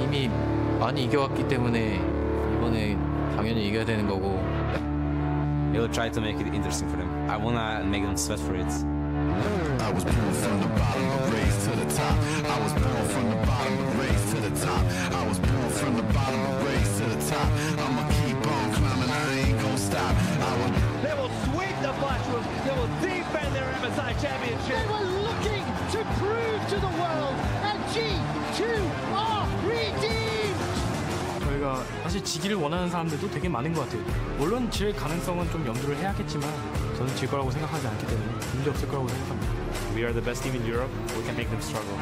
이미 많이 이겨왔기 때문에 이번에 당연히 이겨야 되는 거고. We'll try to make it interesting for them. I wanna make them sweat for it. I was born from the bottom, but raised to the top. I was born from the bottom, but raised to the top. I was born from the bottom, but raised to the top. I'ma keep on climbing, I ain't gonna stop. They will sweep the Flashwolves. They will defend their MSI championship. They were looking to prove to the world that G2 are redeemed. 저희가 사실 지기를 원하는 사람들도 되게 많은 것 같아요. 물론 질 가능성은 좀 염두를 해야겠지만 저는 질 거라고 생각하지 않기 때문에 문제 없을 거라고 생각합니다. We are the best team in Europe. We can make them struggle.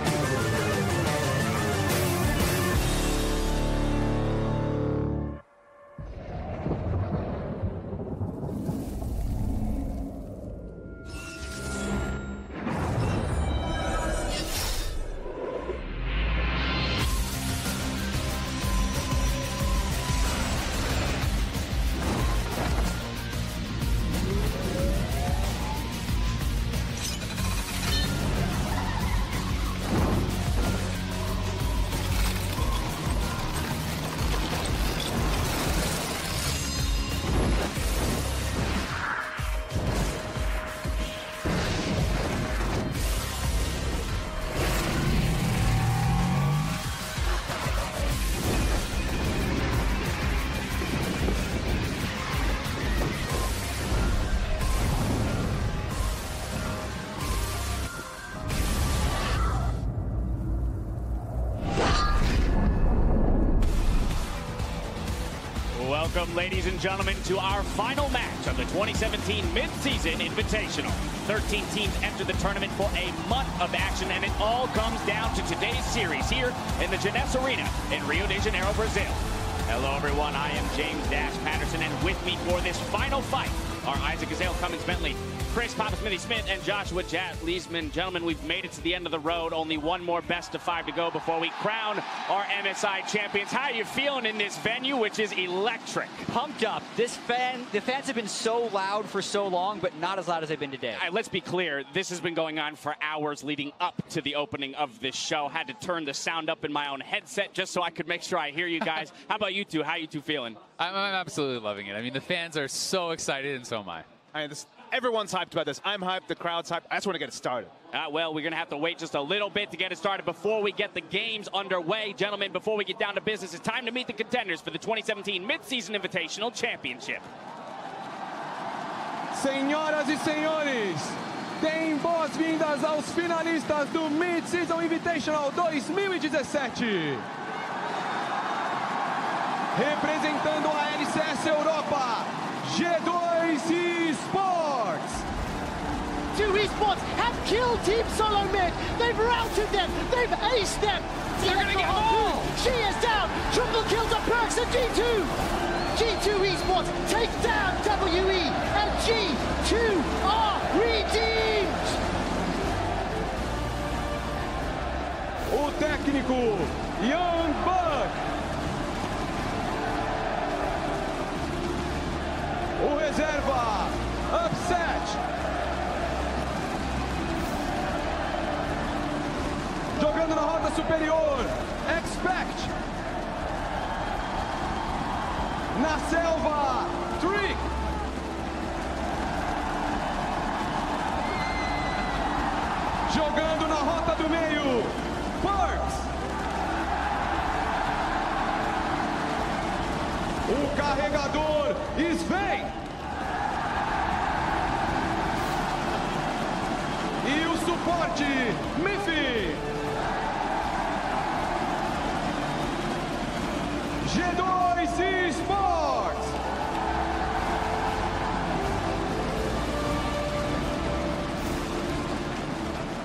Welcome, ladies and gentlemen, to our final match of the 2017 Mid-Season Invitational. 13 teams enter the tournament for a month of action, and it all comes down to today's series here in the Jeunesse Arena in Rio de Janeiro, Brazil. Hello, everyone. I am James Dash Patterson, and with me for this final fight are Isaac Gazelle, Cummins Bentley, Chris Papa Smithy Smith, and Joshua Jat Leesman. Gentlemen, we've made it to the end of the road. Only one more best of 5 to go before we crown our MSI champions. How are you feeling in this venue, which is electric? Pumped up. The fans have been so loud for so long, but not as loud as they've been today. Let's be clear. This has been going on for hours leading up to the opening of this show. Had to turn the sound up in my own headset just so I could make sure I hear you guys. How about you two? How are you two feeling? I'm absolutely loving it. I mean, the fans are so excited, and so am I. Everyone's hyped about this. I'm hyped. The crowd's hyped. I just want to get it started. Well, we're going to have to wait just a little bit to get it started before we get the games underway. Gentlemen, before we get down to business, it's time to meet the contenders for the 2017 Mid-Season Invitational Championship. Senhoras e senhores, deem boas-vindas aos finalistas do Mid-Season Invitational 2017. Representando a LCS Europa, G2 Esports. G2 Esports have killed Team Solo Mid. They've routed them. They've aced them. They're going to get more. She is down. Triple kills are perks of G2. G2 Esports take down WE, and G2 are redeemed. O técnico Young Buck. O reserva Upset. Jogando na roda superior, Expect. Na selva, Trick. Jogando na rota do meio, Perks. O carregador, Sven. E o suporte, Miffy. G2 Esports.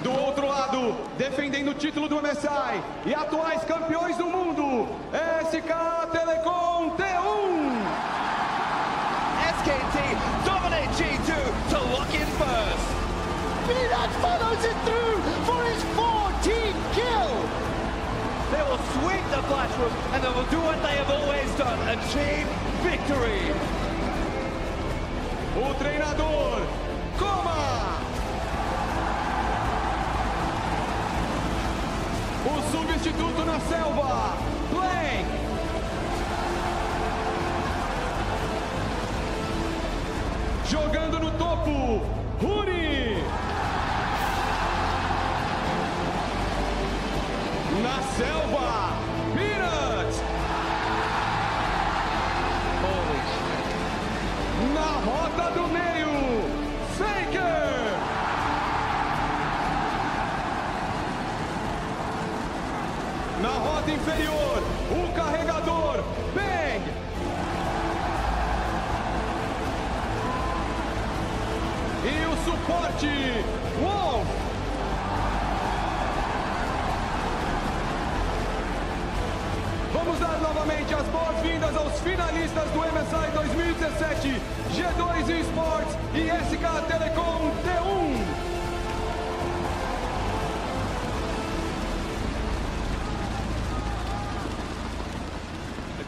Do outro lado, defendendo o título do MSI e atuais campeões do mundo, SK Telecom T1. SKT dominate G2 to lock in first. Virat follows it through for his 14th kill. They will sweep the Flashwolves, and they will do what they have always done, achieve victory. O treinador, Coma. O substituto na selva, Blank. Jogando no topo, Ruri. Na selva, Peanut. Na rota do meio, Faker. Na rota inferior, o carregador, Bang. E o suporte, Wolf. Vamos dar novamente as boas-vindas aos finalistas do MSI 2017, G2 Esports e SK Telecom T1.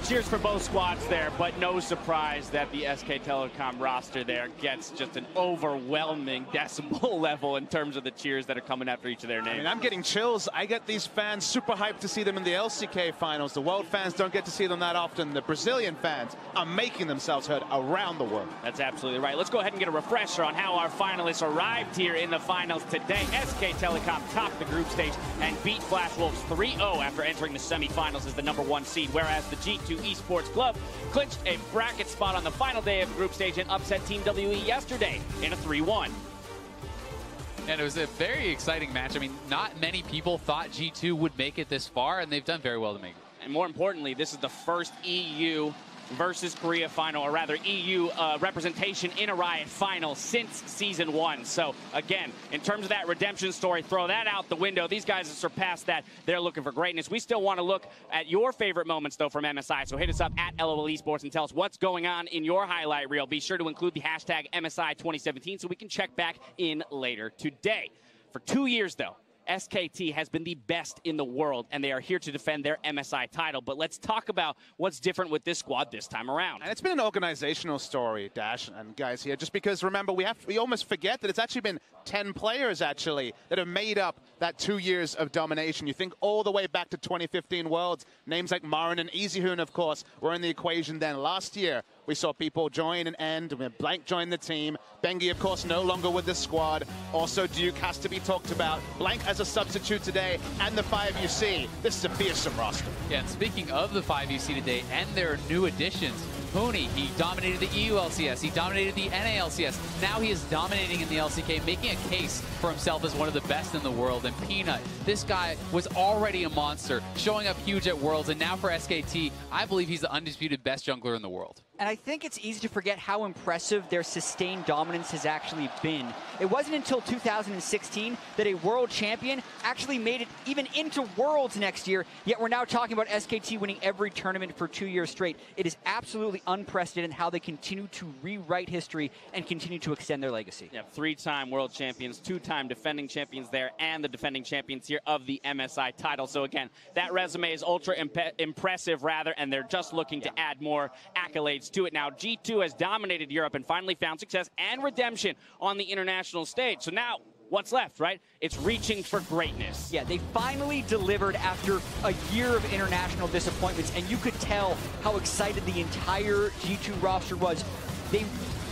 Cheers for both squads there, but no surprise that the SK Telecom roster there gets just an overwhelming decibel level in terms of the cheers that are coming after each of their names. I mean, I'm getting chills. I get these fans super hyped to see them in the LCK finals. The world fans don't get to see them that often. The Brazilian fans are making themselves heard around the world. That's absolutely right. Let's go ahead and get a refresher on how our finalists arrived here in the finals today. SK Telecom topped the group stage and beat Flash Wolves 3-0 after entering the semifinals as the #1 seed, whereas the G2 Esports Club clinched a bracket spot on the final day of the group stage and upset Team WE yesterday in a 3-1. And it was a very exciting match. I mean, not many people thought G2 would make it this far, and they've done very well to make it. And more importantly, this is the first EU versus Korea final, or rather EU representation in a Riot final since Season 1. So again, in terms of that redemption story, throw that out the window. These guys have surpassed that. They're looking for greatness. We still want to look at your favorite moments, though, from MSI. So hit us up at LOL Esports and tell us what's going on in your highlight reel. Be sure to include the hashtag MSI 2017 so we can check back in later today. For 2 years, though, SKT has been the best in the world, and they are here to defend their MSI title. But let's talk about what's different with this squad this time around. And it's been an organizational story, Dash and guys here, just because, remember, we almost forget that it's actually been 10 players, actually, that have made up that 2 years of domination. You think all the way back to 2015 Worlds, names like Marin and EasyHoon, of course, were in the equation then. Last year, we saw people join and end. Blank joined the team. Bengi, of course, no longer with the squad. Also, Duke has to be talked about. Blank as a substitute today, and the 5UC. This is a fearsome roster. Yeah, and speaking of the 5UC today and their new additions, Pony, he dominated the EU LCS, he dominated the NA LCS. Now he is dominating in the LCK, making a case for himself as one of the best in the world. And Peanut, this guy was already a monster, showing up huge at Worlds, and now for SKT, I believe he's the undisputed best jungler in the world. And I think it's easy to forget how impressive their sustained dominance has actually been. It wasn't until 2016 that a world champion actually made it even into Worlds next year, yet we're now talking about SKT winning every tournament for 2 years straight. It is absolutely unprecedented how they continue to rewrite history and continue to extend their legacy. Yeah, 3-time world champions, 2-time defending champions there, and the defending champions here of the MSI title. So again, that resume is ultra impressive, rather, and they're just looking to add more accolades to it. Now, G2 has dominated Europe and finally found success and redemption on the international stage. So now, what's left, right? It's reaching for greatness. Yeah, they finally delivered after a year of international disappointments, and you could tell how excited the entire G2 roster was. They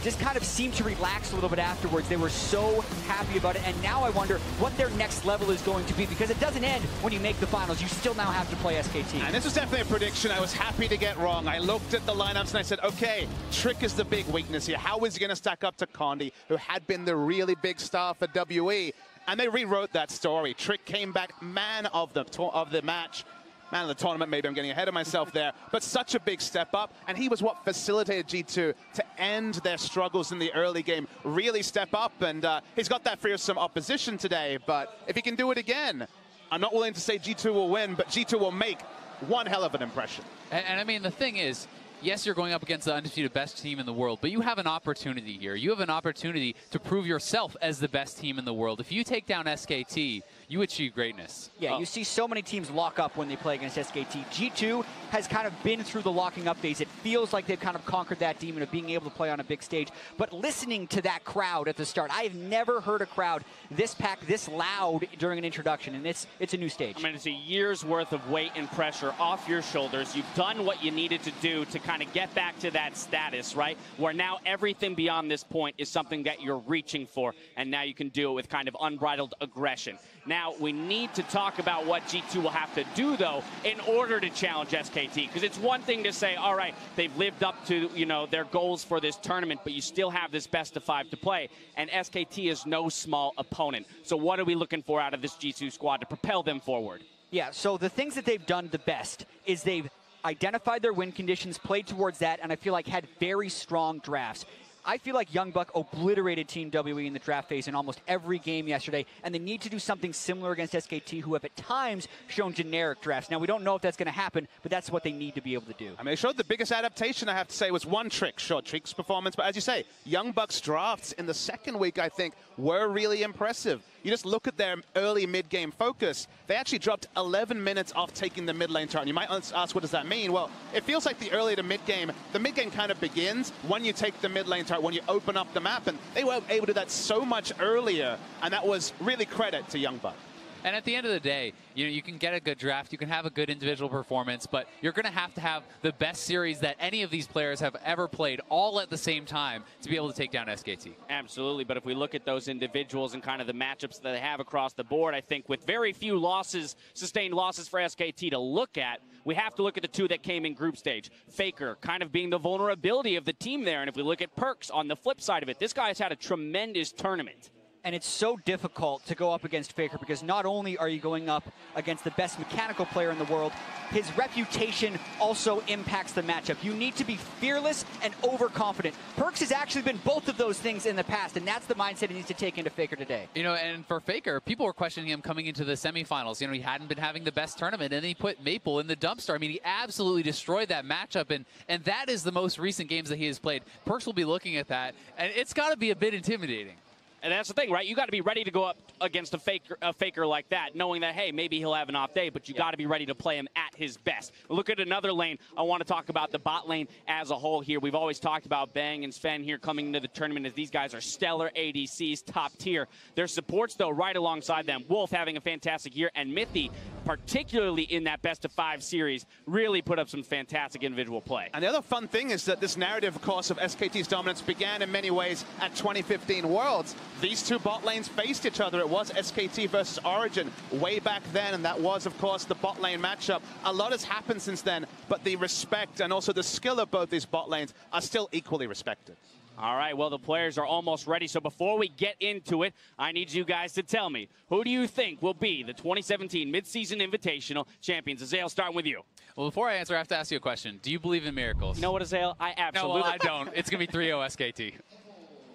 just kind of seemed to relax a little bit afterwards. They were so happy about it, and now I wonder what their next level is going to be, because it doesn't end when you make the finals. You still now have to play SKT. And this was definitely a prediction I was happy to get wrong. I looked at the lineups and I said, okay, Trick is the big weakness here. How is he going to stack up to Condi, who had been the really big star for WE? And they rewrote that story. Trick came back man of the match. Man of the tournament, maybe I'm getting ahead of myself there, but such a big step up, and he was what facilitated G2 to end their struggles in the early game, really step up, and he's got that fearsome opposition today, but if he can do it again, I'm not willing to say G2 will win, but G2 will make one hell of an impression. And I mean, the thing is, yes, you're going up against the undefeated best team in the world, but you have an opportunity here. You have an opportunity to prove yourself as the best team in the world. If you take down SKT, you achieve greatness. Yeah, you see so many teams lock up when they play against SKT. G2 has kind of been through the locking up phase. It feels like they've kind of conquered that demon of being able to play on a big stage. But listening to that crowd at the start, I have never heard a crowd this packed, this loud during an introduction, and it's a new stage. I mean, it's a year's worth of weight and pressure off your shoulders. You've done what you needed to do to kind of get back to that status, right? Where now everything beyond this point is something that you're reaching for, and now you can do it with kind of unbridled aggression. Now, we need to talk about what G2 will have to do, though, in order to challenge SKT. Because it's one thing to say, all right, they've lived up to, you know, their goals for this tournament, but you still have this best-of-5 to play. And SKT is no small opponent. So what are we looking for out of this G2 squad to propel them forward? Yeah, so the things that they've done the best is they've identified their win conditions, played towards that, and I feel like had very strong drafts. I feel like Young Buck obliterated Team WE in the draft phase in almost every game yesterday, and they need to do something similar against SKT, who have at times shown generic drafts. Now, we don't know if that's going to happen, but that's what they need to be able to do. I mean, it showed the biggest adaptation, I have to say, was one trick. Sure, Trick's performance, but as you say, Young Buck's drafts in the second week, I think, were really impressive. You just look at their early mid-game focus. They actually dropped 11 minutes off taking the mid-lane turn. You might ask, what does that mean? Well, it feels like the early to mid-game, the mid-game kind of begins when you take the mid-lane turn, when you open up the map, and they were able to do that so much earlier, and that was really credit to Young Buck. And at the end of the day, you know, you can get a good draft, you can have a good individual performance, but you're going to have the best series that any of these players have ever played all at the same time to be able to take down SKT. Absolutely, but if we look at those individuals and kind of the matchups that they have across the board, I think with very few losses, sustained losses for SKT to look at, we have to look at the two that came in group stage. Faker kind of being the vulnerability of the team there, and if we look at Perks on the flip side of it, this guy's had a tremendous tournament. And it's so difficult to go up against Faker because not only are you going up against the best mechanical player in the world, his reputation also impacts the matchup. You need to be fearless and overconfident. Perks has actually been both of those things in the past, and that's the mindset he needs to take into Faker today. You know, and for Faker, people were questioning him coming into the semifinals. You know, he hadn't been having the best tournament, and then he put Maple in the dumpster. I mean, he absolutely destroyed that matchup, and that is the most recent games that he has played. Perks will be looking at that, and it's got to be a bit intimidating. And that's the thing, right? You got to be ready to go up against a faker like that, knowing that, hey, maybe he'll have an off day, but you got to be ready to play him at his best. Look at another lane. I want to talk about the bot lane as a whole here. We've always talked about Bang and Sven here coming into the tournament as these guys are stellar ADCs, top tier. Their supports, though, right alongside them. Wolf having a fantastic year, and Mithy, particularly in that best-of-5 series, really put up some fantastic individual play. And the other fun thing is that this narrative, of course, of SKT's dominance began in many ways at 2015 Worlds. These two bot lanes faced each other. It was SKT versus Origin way back then, and that was, of course, the bot lane matchup. A lot has happened since then, but the respect and also the skill of both these bot lanes are still equally respected. All right, well, the players are almost ready, so before we get into it, I need you guys to tell me, who do you think will be the 2017 Mid-Season Invitational Champions? Azale, starting with you. Well, before I answer, I have to ask you a question. Do you believe in miracles? You know what, Azale? I absolutely... No, well, I don't. It's going to be 3-0 SKT.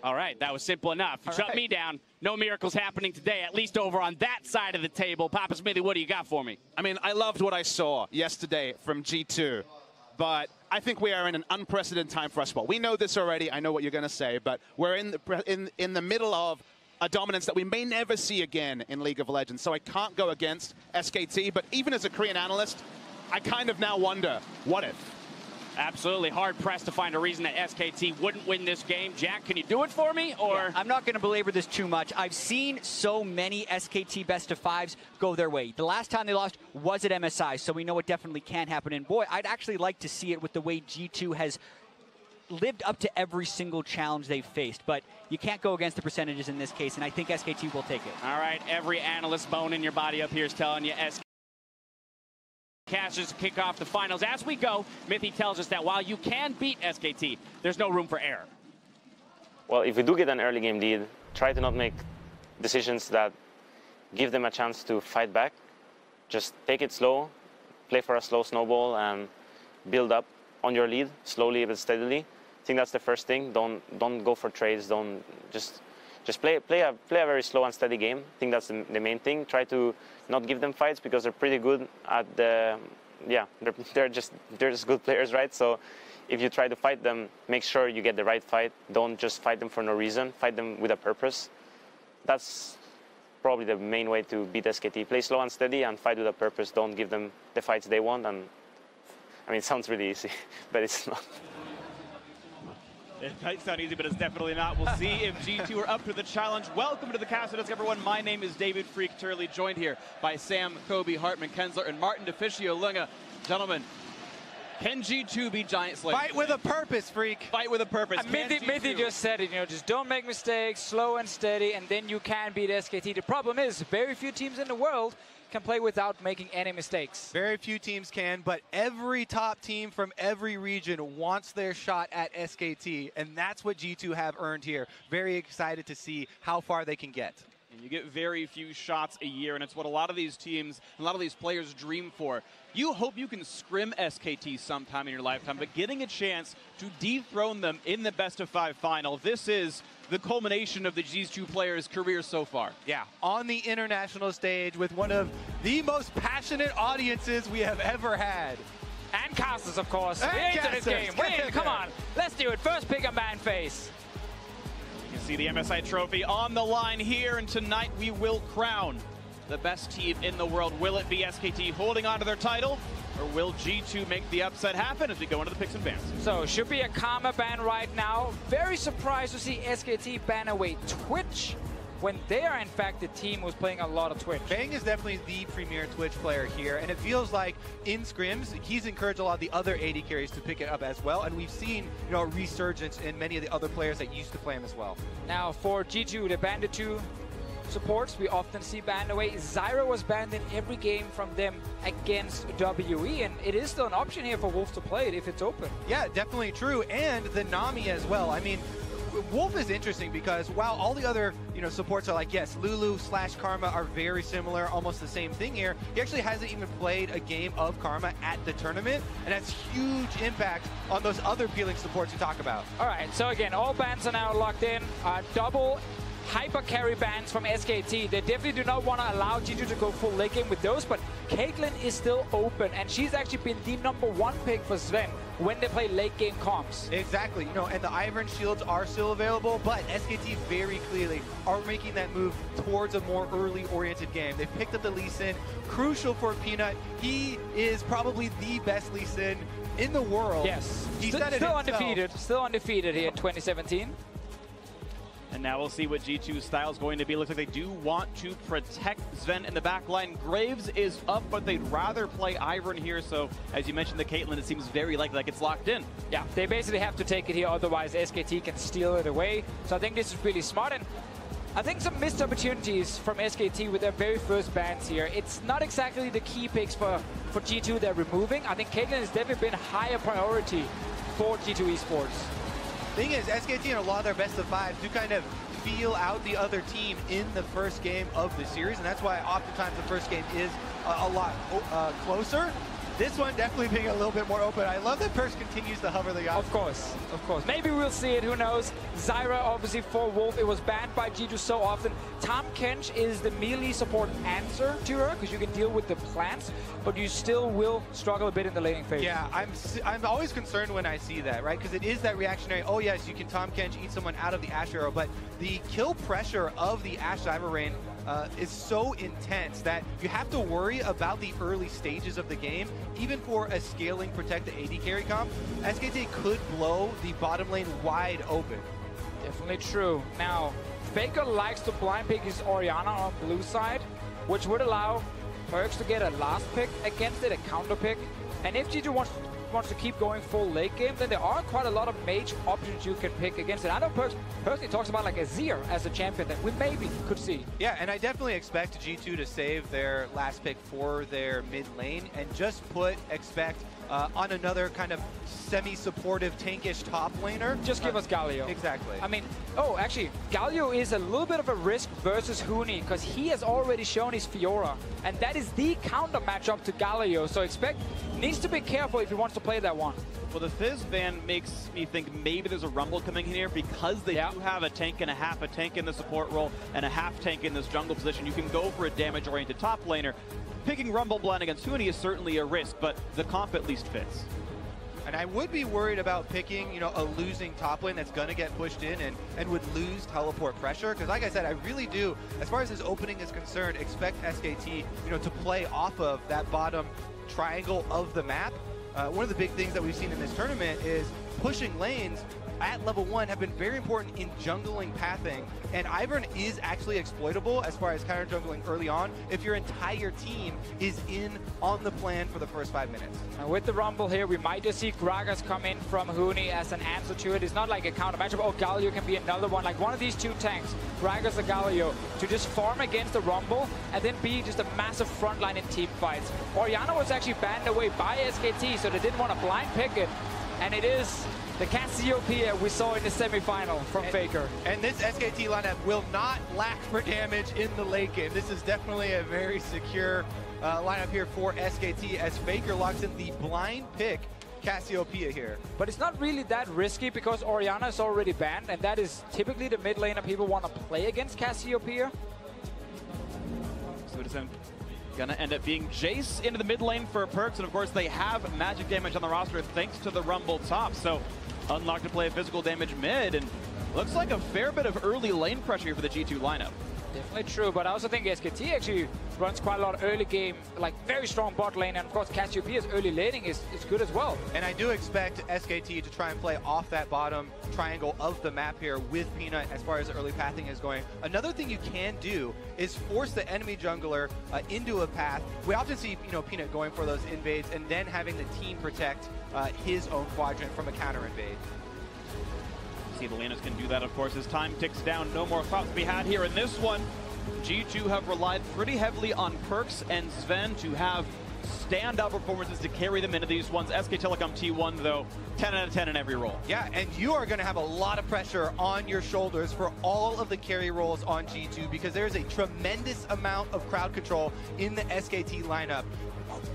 All right, that was simple enough. You shut me down. No miracles happening today, at least over on that side of the table. Papa Smithy, what do you got for me? I mean, I loved what I saw yesterday from G2, but I think we are in an unprecedented time for us. Well, we know this already. I know what you're going to say, but we're in the middle of a dominance that we may never see again in League of Legends. So I can't go against SKT, but even as a Korean analyst, I kind of now wonder, what if? Absolutely hard-pressed to find a reason that SKT wouldn't win this game. Jack, can you do it for me? Or yeah, I'm not going to belabor this too much. I've seen so many SKT best-of-5s go their way. The last time they lost was at MSI, so we know it definitely can happen. And boy, I'd actually like to see it with the way G2 has lived up to every single challenge they've faced. But you can't go against the percentages in this case, and I think SKT will take it. All right, every analyst bone in your body up here is telling you SKT. Caches kick off the finals. As we go, Mithy tells us that while you can beat SKT, there's no room for error. Well, if we do get an early game lead, try to not make decisions that give them a chance to fight back. Just take it slow, play for a slow snowball, and build up on your lead slowly but steadily. I think that's the first thing. Don't go for trades. Don't just play a very slow and steady game. I think that's the main thing. Try to not give them fights because they're pretty good at the, yeah, they're just good players, right? So if you try to fight them, make sure you get the right fight. Don't just fight them for no reason. Fight them with a purpose. That's probably the main way to beat SKT. Play slow and steady and fight with a purpose. Don't give them the fights they want. And I mean, it sounds really easy, but it's not. It might sound easy, but it's definitely not. We'll see if G2 are up to the challenge. Welcome to the Caso Desk, everyone. My name is David Freak Turley, joined here by Sam, Kobe, Hartman, Kensler, and Martin DeFicio Lunga. Gentlemen, can G2 beat Giant Slayer? Fight with a purpose, Freak. Fight with a purpose. Mithy just said it, you know, just don't make mistakes, slow and steady, and then you can beat SKT. The problem is, very few teams in the world can play without making any mistakes. Very few teams can, but every top team from every region wants their shot at SKT, and that's what G2 have earned here. Very excited to see how far they can get. And you get very few shots a year, and it's what a lot of these teams, a lot of these players dream for. You hope you can scrim SKT sometime in your lifetime, but getting a chance to dethrone them in the best-of-5 final, this is the culmination of the G2 players' career so far. Yeah, on the international stage with one of the most passionate audiences we have ever had. And casters, of course. And into this game. Wait, come on. Let's do it. First pick a man face. You can see the MSI trophy on the line here, and tonight we will crown the best team in the world. Will it be SKT holding on to their title, or will G2 make the upset happen as we go into the picks and bans? So, should be a Karma ban right now. Very surprised to see SKT ban away Twitch when they are, in fact, the team who's playing a lot of Twitch. Bang is definitely the premier Twitch player here, and it feels like in scrims, he's encouraged a lot of the other AD carries to pick it up as well, and we've seen, you know, a resurgence in many of the other players that used to play him as well. Now, for G2, they banned the two supports we often see banned away. Zyra was banned in every game from them against WE, and it is still an option here for Wolf to play it if it's open. Yeah, definitely true, and the Nami as well. I mean, Wolf is interesting because while all the other, you know, supports are like, yes, Lulu/Karma are very similar, almost the same thing here, he actually hasn't even played a game of Karma at the tournament, and that's huge impact on those other peeling supports you talk about. All right, so again, all bans are now locked in. Double hyper carry bans from SKT. They definitely do not want to allow G2 to go full late game with those, but Caitlyn is still open, and she's actually been the #1 pick for Sven when they play late game comps. Exactly, you know, and the Ivern shields are still available, but SKT very clearly are making that move towards a more early oriented game. They picked up the Lee Sin, crucial for Peanut. He is probably the best Lee Sin in the world. Yes, He still said it undefeated, still undefeated here in 2017. And now we'll see what G2's style is going to be. Looks like they do want to protect Sven in the back line. Graves is up, but they'd rather play Ivern here. So, as you mentioned, the Caitlyn, it seems very likely like it's locked in. Yeah, they basically have to take it here, otherwise SKT can steal it away. So I think this is really smart, and I think some missed opportunities from SKT with their very first bans here. It's not exactly the key picks for G2 they're removing. I think Caitlyn has definitely been higher priority for G2 Esports. Thing is, SKT in a lot of their best-of-5s do kind of feel out the other team in the first game of the series, and that's why oftentimes the first game is a lot closer. This one definitely being a little bit more open. I love that Perks continues to hover the yacht. Of course, of course. Maybe we'll see it, who knows. Zyra, obviously, for Wolf, it was banned by G2 so often. Tahm Kench is the melee support answer to her, because you can deal with the plants, but you still will struggle a bit in the laning phase. Yeah, I'm always concerned when I see that, right? Because it is that reactionary, oh yes, you can Tahm Kench eat someone out of the Ashe arrow, but the kill pressure of the Ashe Zyra Rain is so intense that you have to worry about the early stages of the game. Even for a scaling protected AD carry comp, SKT could blow the bottom lane wide open. Definitely true. Now, Faker likes to blind pick his Orianna on blue side, which would allow Perks to get a last pick against it, a counter pick. And if G2 wants to keep going full late game, then there are quite a lot of mage options you can pick against it. I know Perks personally talks about like Azir as a champion that we maybe could see. Yeah, and I definitely expect G2 to save their last pick for their mid lane and just expect on another kind of semi-supportive tankish top laner. Just give us Galio. Exactly. I mean, oh, actually, Galio is a little bit of a risk versus Huni because he has already shown his Fiora, and that is the counter matchup to Galio. So needs to be careful if he wants to play that one. Well, the Fizz ban makes me think maybe there's a Rumble coming in here because they do have a tank and a half, a tank in the support role and a half tank in this jungle position. You can go for a damage-oriented top laner. Picking Rumble blind against Huni is certainly a risk, but the comp at least fits. And I would be worried about picking, you know, a losing top lane that's going to get pushed in and would lose teleport pressure. Because like I said, I really do, as far as his opening is concerned, expect SKT, you know, to play off of that bottom triangle of the map. One of the big things that we've seen in this tournament is pushing lanes at level 1 have been very important in jungling pathing, and Ivern is actually exploitable as far as counter jungling early on if your entire team is in on the plan for the first 5 minutes. And with the Rumble here, we might just see Gragas come in from Huni as an answer to it. It's not like a counter matchup. Oh, Galio can be another one, like one of these two tanks, Gragas or Galio, to just farm against the Rumble and then be just a massive frontline in team fights. Orianna was actually banned away by SKT, so they didn't want to blind pick it, and it is the Cassiopeia we saw in the semifinal from Faker. And this SKT lineup will not lack for damage in the late game. This is definitely a very secure lineup here for SKT as Faker locks in the blind pick Cassiopeia here. But it's not really that risky because Orianna is already banned, and that is typically the mid laner people want to play against Cassiopeia. So it is gonna end up being Jace into the mid lane for Perks, and of course they have magic damage on the roster thanks to the Rumble top. So unlocked to play physical damage mid, and looks like a fair bit of early lane pressure here for the G2 lineup. Definitely true, but I also think SKT actually runs quite a lot of early game, like very strong bot lane, and of course Cassiopeia's early laning is good as well. And I do expect SKT to try and play off that bottom triangle of the map here with Peanut as far as the early pathing is going. Another thing you can do is force the enemy jungler into a path. We often see, you know, Peanut going for those invades and then having the team protect his own quadrant from a counter invade. See, the laners can do that, of course, as time ticks down. No more thoughts to be had here in this one. G2 have relied pretty heavily on Perks and Sven to have standout performances to carry them into these ones. SK Telecom T1, though, 10 out of 10 in every role. Yeah, and you are going to have a lot of pressure on your shoulders for all of the carry roles on G2 because there's a tremendous amount of crowd control in the SKT lineup.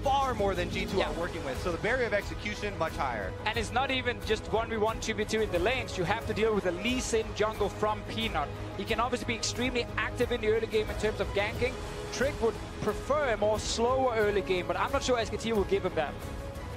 Far more than G2 are working with, so the barrier of execution much higher. And it's not even just 1v1, 2v2 in the lanes. You have to deal with a Lee Sin jungle from Peanut. He can obviously be extremely active in the early game in terms of ganking. Trick would prefer a more slower early game, but I'm not sure SKT will give him that.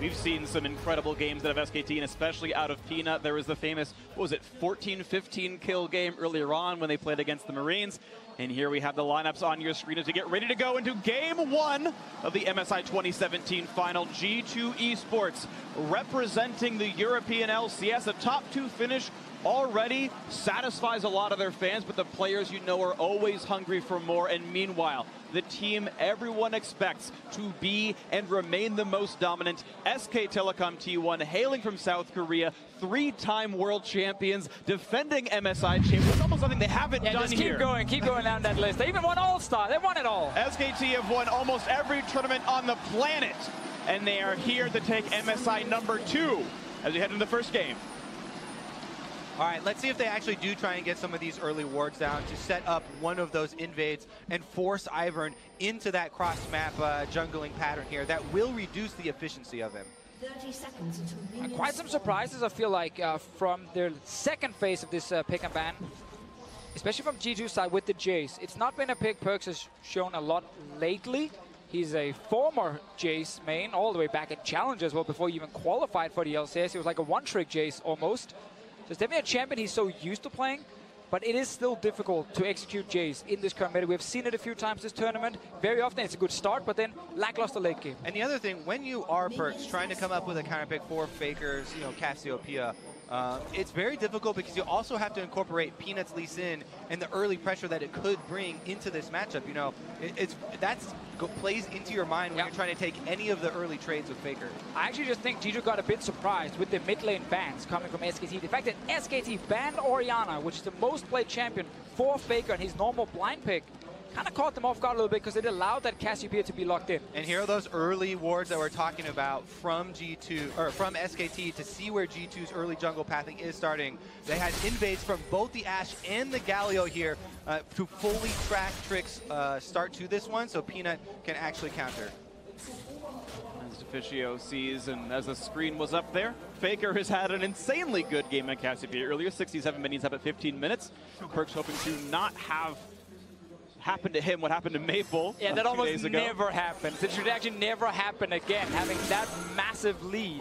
We've seen some incredible games out of SKT, and especially out of Peanut. There was the famous, what was it, 14-15 kill game earlier on when they played against the Marines. And here we have the lineups on your screen as we get ready to go into Game 1 of the MSI 2017 final. G2 Esports representing the European LCS. A top 2 finish already satisfies a lot of their fans, but the players, you know, are always hungry for more. And meanwhile, the team everyone expects to be and remain the most dominant, SK Telecom T1, hailing from South Korea, 3-time world champions, defending MSI champions. Almost something they haven't done just here. Keep going down that list. They even won All-Star. They won it all. SKT have won almost every tournament on the planet, and they are here to take MSI number 2 as we head into the first game. All right, let's see if they actually do try and get some of these early wards down to set up one of those invades and force Ivern into that cross-map jungling pattern here. That will reduce the efficiency of him. 30 seconds until Quite some surprises, I feel like, from their second phase of this pick and ban, especially from G2's side with the Jace. It's not been a pick Perks has shown a lot lately. He's a former Jace main, all the way back in Challenge as well, before he even qualified for the LCS. He was like a one-trick Jace almost. So it's definitely a champion he's so used to playing, but it is still difficult to execute Jace in this current meta. We've seen it a few times this tournament. Very often it's a good start, but then lackluster late game. And the other thing, when you are Perks trying to come up with a counter pick for Faker's, you know, Cassiopeia, it's very difficult because you also have to incorporate Peanut's Lee Sin and the early pressure that it could bring into this matchup. You know, that plays into your mind when you're trying to take any of the early trades with Faker. I actually just think G2 got a bit surprised with the mid lane bans coming from SKT. The fact that SKT banned Orianna, which is the most played champion for Faker and his normal blind pick, kind of caught them off guard a little bit because it allowed that Cassiopeia to be locked in. And here are those early wards that we're talking about from G2 or from SKT to see where G2's early jungle pathing is starting. They had invades from both the Ashe and the Galio here to fully track Trick's start to this one, so Peanut can actually counter. As Deficio sees, and as the screen was up there, Faker has had an insanely good game at Cassiopeia earlier. 67 minions up at 15 minutes. Perks hoping to not have happened to him what happened to Maple that almost days ago. never happened. It should actually never happen again, having that massive lead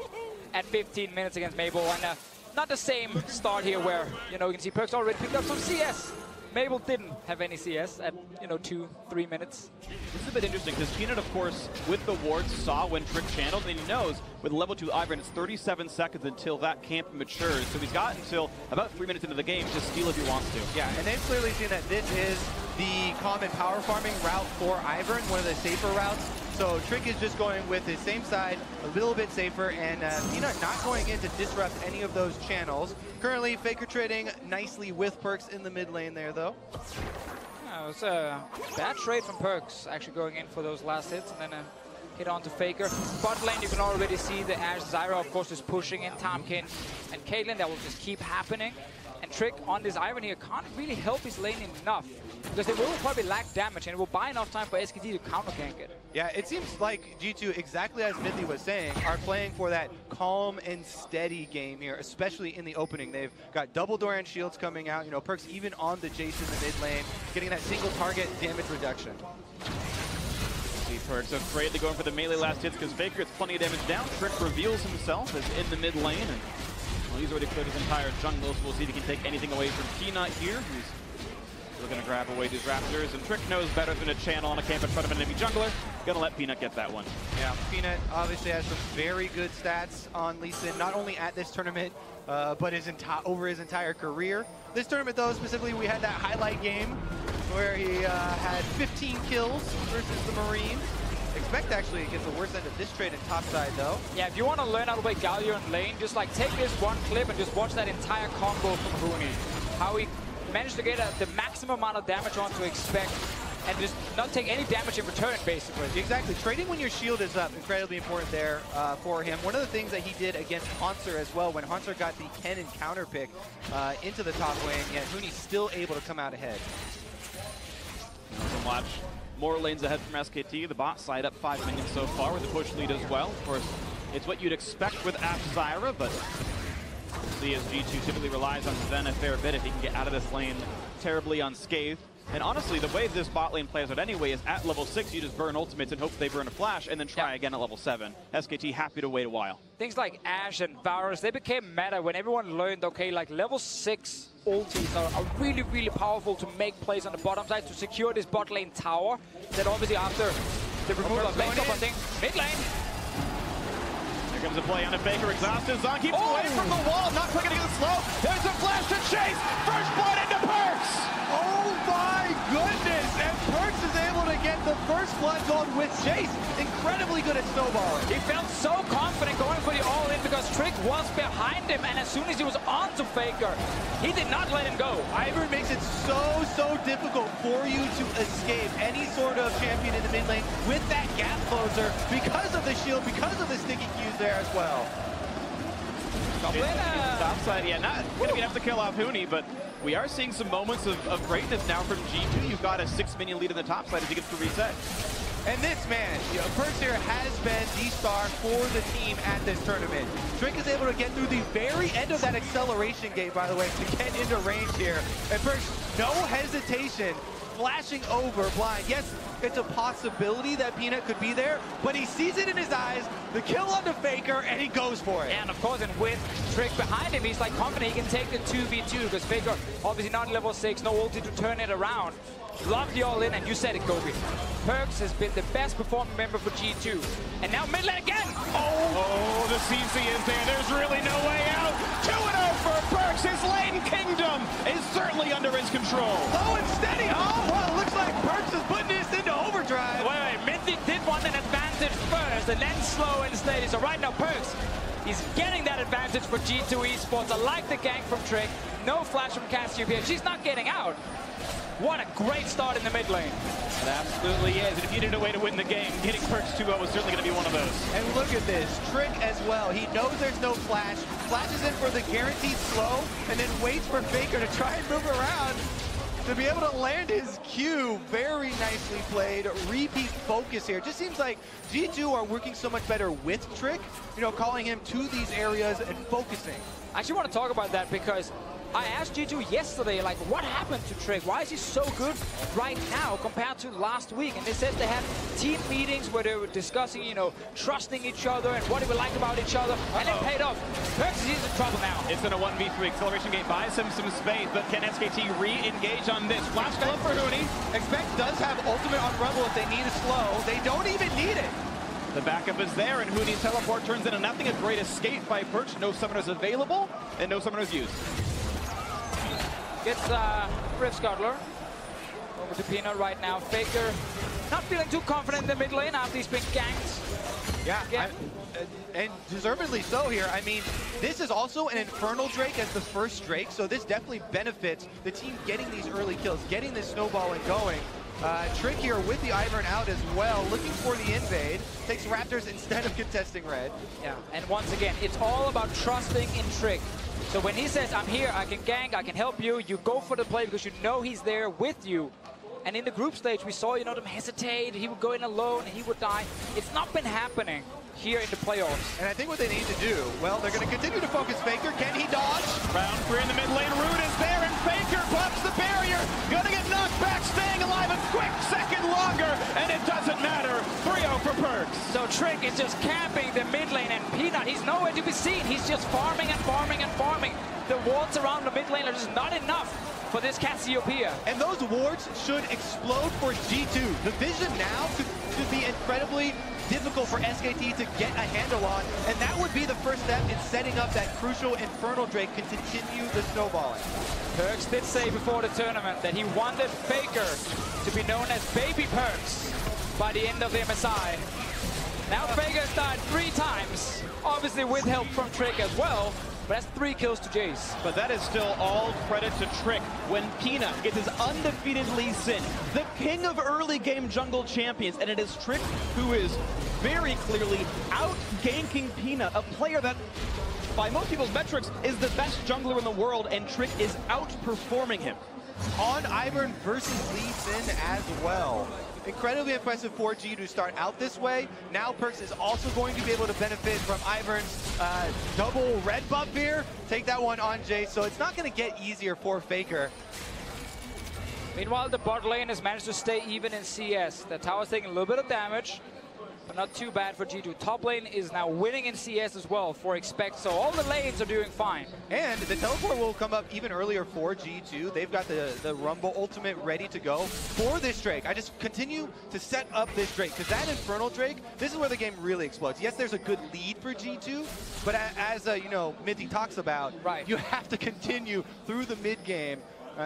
at 15 minutes against Mabel. And not the same start here where, you know, you can see Perks already picked up some CS. Mabel didn't have any CS at, you know, 2-3 minutes. This is a bit interesting because Peanut, of course, with the wards, saw when Trick channeled, and he knows with level 2 Ivern, it's 37 seconds until that camp matures. So he's got until about 3 minutes into the game to steal if he wants to. Yeah, and they've clearly seen that this is the common power farming route for Ivern, one of the safer routes. So Trick is just going with his same side, a little bit safer, and Peanut not going in to disrupt any of those channels. Currently, Faker trading nicely with Perks in the mid lane there, though. It was a bad trade from Perks, actually going in for those last hits, and then hit on to Faker. Bot lane, you can already see the Ashe Zyra, of course, is pushing in Tomkin and Caitlyn. That will just keep happening. And Trick on this Ivern here can't really help his lane enough, because they will probably lack damage, and it will buy enough time for SKT to counter gank it. Yeah, it seems like G2, exactly as Mithy was saying, are playing for that calm and steady game here, especially in the opening. They've got double Doran shields coming out, you know, Perks even on the Jace in the mid lane, getting that single target damage reduction. See Perks afraid to go in for the melee last hits because Faker gets plenty of damage down. Trick reveals himself as in the mid lane, and well, he's already cleared his entire jungle, so we'll see if he can take anything away from Peanut here. He's still going to grab away these Raptors, and Trick knows better than a channel on a camp in front of an enemy jungler. Going to let Peanut get that one. Yeah, Peanut obviously has some very good stats on Lee Sin, not only at this tournament, but over his entire career. This tournament, though, specifically, we had that highlight game where he had 15 kills versus the Marines. Expect actually it gets the worst end of this trade in topside, though. Yeah, if you want to learn how to play Galio in lane, just like take this one clip and just watch that entire combo from Huni. How he managed to get the maximum amount of damage on to expect, and just not take any damage in return, basically. Exactly. Trading when your shield is up, incredibly important there for him. One of the things that he did against Hanser as well, when Hanser got the Ken and counter pick into the top lane, yet Huni's still able to come out ahead. So watch more lanes ahead from SKT. The bot side up 5 minions so far with the push lead as well. Of course, it's what you'd expect with Ashe Zyra, but see as G2 typically relies on Zen a fair bit if he can get out of this lane terribly unscathed. And honestly, the way this bot lane plays out anyway is at level 6, you just burn ultimates and hope they burn a flash, and then try again at level 7. SKT happy to wait a while. Things like Ashe and Varus, they became meta when everyone learned, okay, like level 6 ultis are really, really powerful to make plays on the bottom side to secure this bot lane tower. That obviously after the removal of lane top, I think, mid lane. Here comes a play on a Faker, exhausted. Zon keeps away from the wall, not quick enough to get slow. There's a flash to chase. First blood into Perks. Oh my goodness! And Perks is able to get the first blood going with Chase. Incredibly good at snowballing. He felt so confident going for the all-in because Trick was behind him, and as soon as he was onto Faker, he did not let him go. Ivern makes it so difficult for you to escape any sort of champion in the mid lane with that gap closer because of the shield, because of the sticky Qs there as well. Topside, yeah, not going to be enough to kill off Huni, but we are seeing some moments of greatness now from G2. You've got a 6 minion lead in the top side as he gets to reset. And this man, Perks here has been the star for the team at this tournament. Trick is able to get through the very end of that acceleration gate, by the way, to get into range here. And Perks, no hesitation, flashing over blind. Yes, it's a possibility that Peanut could be there, but he sees it in his eyes, the kill onto Faker, and he goes for it. And of course, and with Trick behind him, he's like confident he can take the 2v2, because Faker, obviously not level 6, no ulti to turn it around. Love the all-in, and you said it, Gobi. Perks has been the best performing member for G2. And now mid lane again! Oh, the CC is there. There's really no way out. 2-0 for Perks. His lane kingdom is certainly under his control. Low and steady. Oh, well, it looks like Perks is putting this into overdrive. Wait, Mythic did want an advantage first, and then slow and steady. So right now, Perks, he's getting that advantage for G2 Esports. I like the gank from Trick. No flash from Cassio here. She's not getting out. What a great start in the mid lane. It absolutely is. And if you needed a way to win the game, getting Perks 2-0 was certainly going to be one of those. And look at this. Trick as well. He knows there's no flash. Flashes in for the guaranteed slow, and then waits for Faker to try and move around to be able to land his Q. Very nicely played. Repeat focus here. Just seems like G2 are working so much better with Trick, you know, calling him to these areas and focusing. I actually want to talk about that because I asked G2 yesterday, like, what happened to Trick? Why is he so good right now compared to last week? And they said they had team meetings where they were discussing, you know, trusting each other and what they would like about each other. And it paid off. Perks is in trouble now. It's in a 1v3. Acceleration Gate buys him some space, but can SKT re-engage on this? Flash club for Huni. Expect does have ultimate on Rebel if they need a slow. They don't even need it. The backup is there, and Huni's teleport turns into nothing. A great escape by Perch. No summoners available, and no summoners used. Gets Rift Scuttler over to Peanut right now. Faker not feeling too confident in the mid lane after he's been ganked. Yeah, and deservedly so here. I mean, this is also an Infernal Drake as the first Drake, so this definitely benefits the team getting these early kills, getting this snowballing going. Trick here with the Ivern out as well, looking for the invade. Takes Raptors instead of contesting red. Yeah, and once again, it's all about trusting in Trick. So when he says, I'm here, I can gank, I can help you, you go for the play because you know he's there with you. And in the group stage, we saw, you know, them hesitate. He would go in alone, and he would die. It's not been happening here in the playoffs. And I think what they need to do, well, they're going to continue to focus Faker. Can he dodge? Round 3 in the mid lane. Root is there, and Faker pops the barrier. Gonna get knocked back, staying alive a quick second longer, and it doesn't matter. 3-0 for Perks. So Trick is just camping the mid lane, and Peanut, he's nowhere to be seen. He's just farming and farming and farming. The wards around the mid lane are just not enough for this Cassiopeia. And those wards should explode for G2. The vision now could be incredibly difficult for SKT to get a handle on, and that would be the first step in setting up that crucial Infernal Drake can continue the snowballing. Perks did say before the tournament that he wanted Faker to be known as Baby Perks by the end of the MSI. Now Faker's died 3 times, obviously with help from Trick as well. But that's 3 kills to Jace. But that is still all credit to Trick when Peanut gets his undefeated Lee Sin, the king of early game jungle champions, and it is Trick who is very clearly out-ganking Peanut, a player that, by most people's metrics, is the best jungler in the world, and Trick is outperforming him. On Ivern versus Lee Sin as well. Incredibly impressive for G to start out this way. Now Perks is also going to be able to benefit from Ivern's double red buff here. Take that one on Jace, so it's not going to get easier for Faker. Meanwhile, the bot lane has managed to stay even in CS. The tower's taking a little bit of damage, but not too bad for G2. Top lane is now winning in CS as well for Expect, so all the lanes are doing fine. And the teleport will come up even earlier for G2. They've got the Rumble ultimate ready to go for this Drake. I just continue to set up this Drake, because that Infernal Drake, this is where the game really explodes. Yes, there's a good lead for G2, but as you know, Minty talks about, you have to continue through the mid game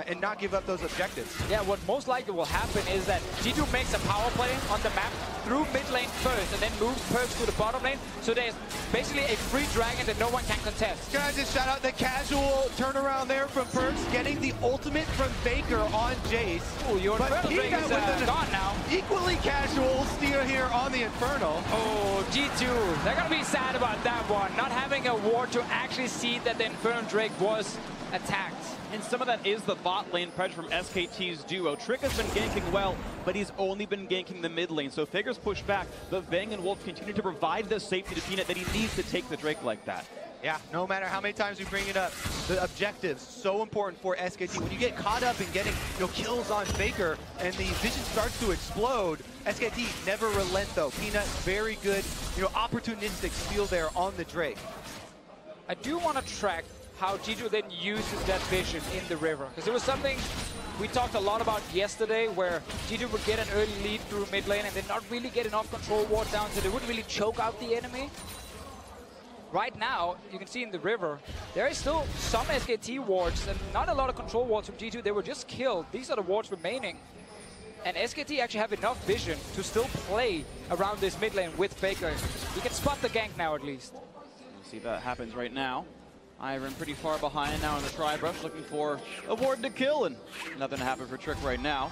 and not give up those objectives. Yeah, what most likely will happen is that G2 makes a power play on the map through mid lane first and then moves Perks to the bottom lane. So there's basically a free dragon that no one can contest. Can I just shout out the casual turnaround there from Perks, getting the ultimate from Faker on Jace. Ooh, your Infernal Drake is gone now. Equally casual steer here on the Infernal. Oh, G2, they're going to be sad about that one. Not having a ward to actually see that the Infernal Drake was attacked. And some of that is the bot lane pressure from SKT's duo. Trick has been ganking well, but he's only been ganking the mid lane. So Faker's pushed back, but Vang and Wolf continue to provide the safety to Peanut that he needs to take the Drake like that. Yeah, no matter how many times we bring it up, the objectives, so important for SKT. When you get caught up in getting kills on Faker and the vision starts to explode, SKT never relent though. Peanut, very good, opportunistic steal there on the Drake. I do want to track how G2 then uses that vision in the river, because it was something we talked a lot about yesterday, where G2 would get an early lead through mid lane and then not really get enough control ward down, so they wouldn't really choke out the enemy. Right now, you can see in the river, there is still some SKT wards and not a lot of control wards from G2. They were just killed. These are the wards remaining. And SKT actually have enough vision to still play around this mid lane with Faker. He can spot the gank now at least. We'll see that happens right now. Ivern pretty far behind now in the tri-brush, looking for a ward to kill, and nothing to happen for Trick right now.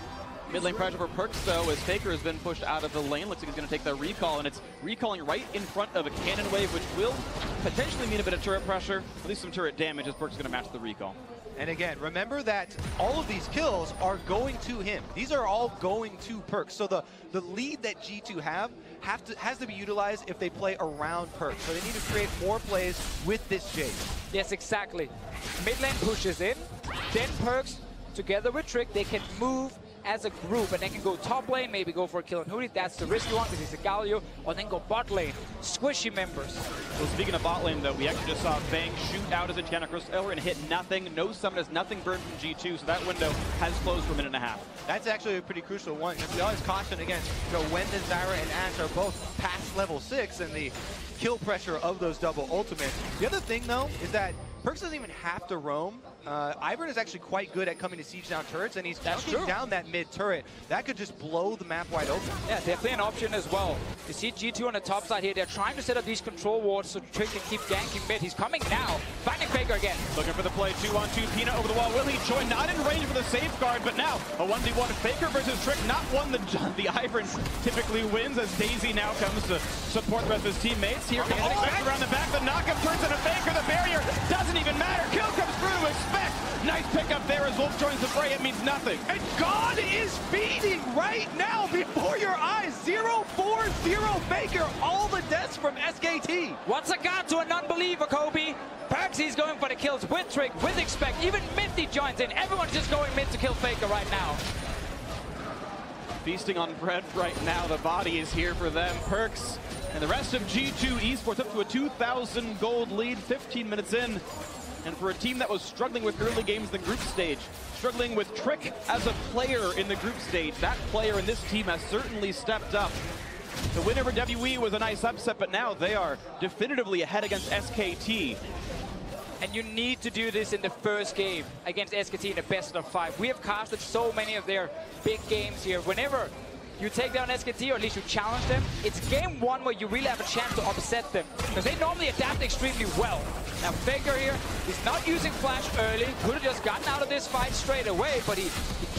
Mid lane pressure for Perks, though, as Faker has been pushed out of the lane. Looks like he's going to take that recall, and it's recalling right in front of a cannon wave, which will potentially mean a bit of turret pressure, at least some turret damage, as Perks is going to match the recall. And again, remember that all of these kills are going to him. These are all going to Perks. So the lead that G2 has to be utilized if they play around Perks. So they need to create more plays with this Jace. Yes, exactly. Mid lane pushes in. Then Perks, together with Trick, they can move as a group, and they can go top lane, maybe go for a kill on Hootie. That's the risky one because he's a Galio, or then go bot lane. Squishy members. Well, speaking of bot lane, though, we actually just saw Fang shoot out as a Tiana Crossover and hit nothing. No summon has nothing burned from G2, so that window has closed for a minute and a half. That's actually a pretty crucial one, because we always caution against, when the Zyra and Ashe are both past level 6 and the kill pressure of those double ultimates. The other thing, though, is that Perks doesn't even have to roam. Ivern is actually quite good at coming to siege down turrets, and he's knocking down that mid turret. That could just blow the map wide open. Yeah, definitely an option as well. You see G2 on the top side here. They're trying to set up these control wards so Trick can keep ganking mid. He's coming now. Finding Faker again. Looking for the play. 2-on-2. Peanut over the wall. Will he join? Not in range for the safeguard, but now a 1v1 Faker versus Trick. Not one that the Ivern typically wins, as Daisy now comes to support the rest of his teammates. Here comes Expect around the back. The knockup turns into Faker. The barrier doesn't even matter. Kill comes through. Expect. Nice pickup there as Wolf joins the fray. It means nothing. And God is feeding right now before your eyes. 0-4-0 Faker. All the deaths from SKT. What's a god to a non-believer, Kobe? Perks, he's going for the kills with Trick, with Expect. Even Minty joins in. Everyone's just going mid to kill Faker right now. Feasting on bread right now. The body is here for them. Perks and the rest of G2 Esports up to a 2,000 gold lead, 15 minutes in. And for a team that was struggling with early games in the group stage, struggling with Trick as a player in the group stage, that player in this team has certainly stepped up. The win over WE was a nice upset, but now they are definitively ahead against SKT. And you need to do this in the first game against SKT in the best of 5. We have casted so many of their big games here. Whenever you take down SKT, or at least you challenge them, it's game 1 where you really have a chance to upset them, because they normally adapt extremely well. Now Faker here, he's not using flash early, could have just gotten out of this fight straight away, but he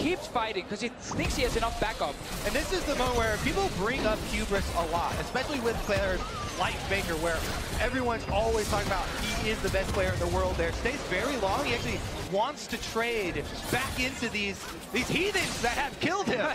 keeps fighting because he thinks he has enough backup. And this is the moment where people bring up hubris a lot, especially with players like Faker, where everyone's always talking about he is the best player in the world there. Stays very long. He actually wants to trade back into these heathens that have killed him.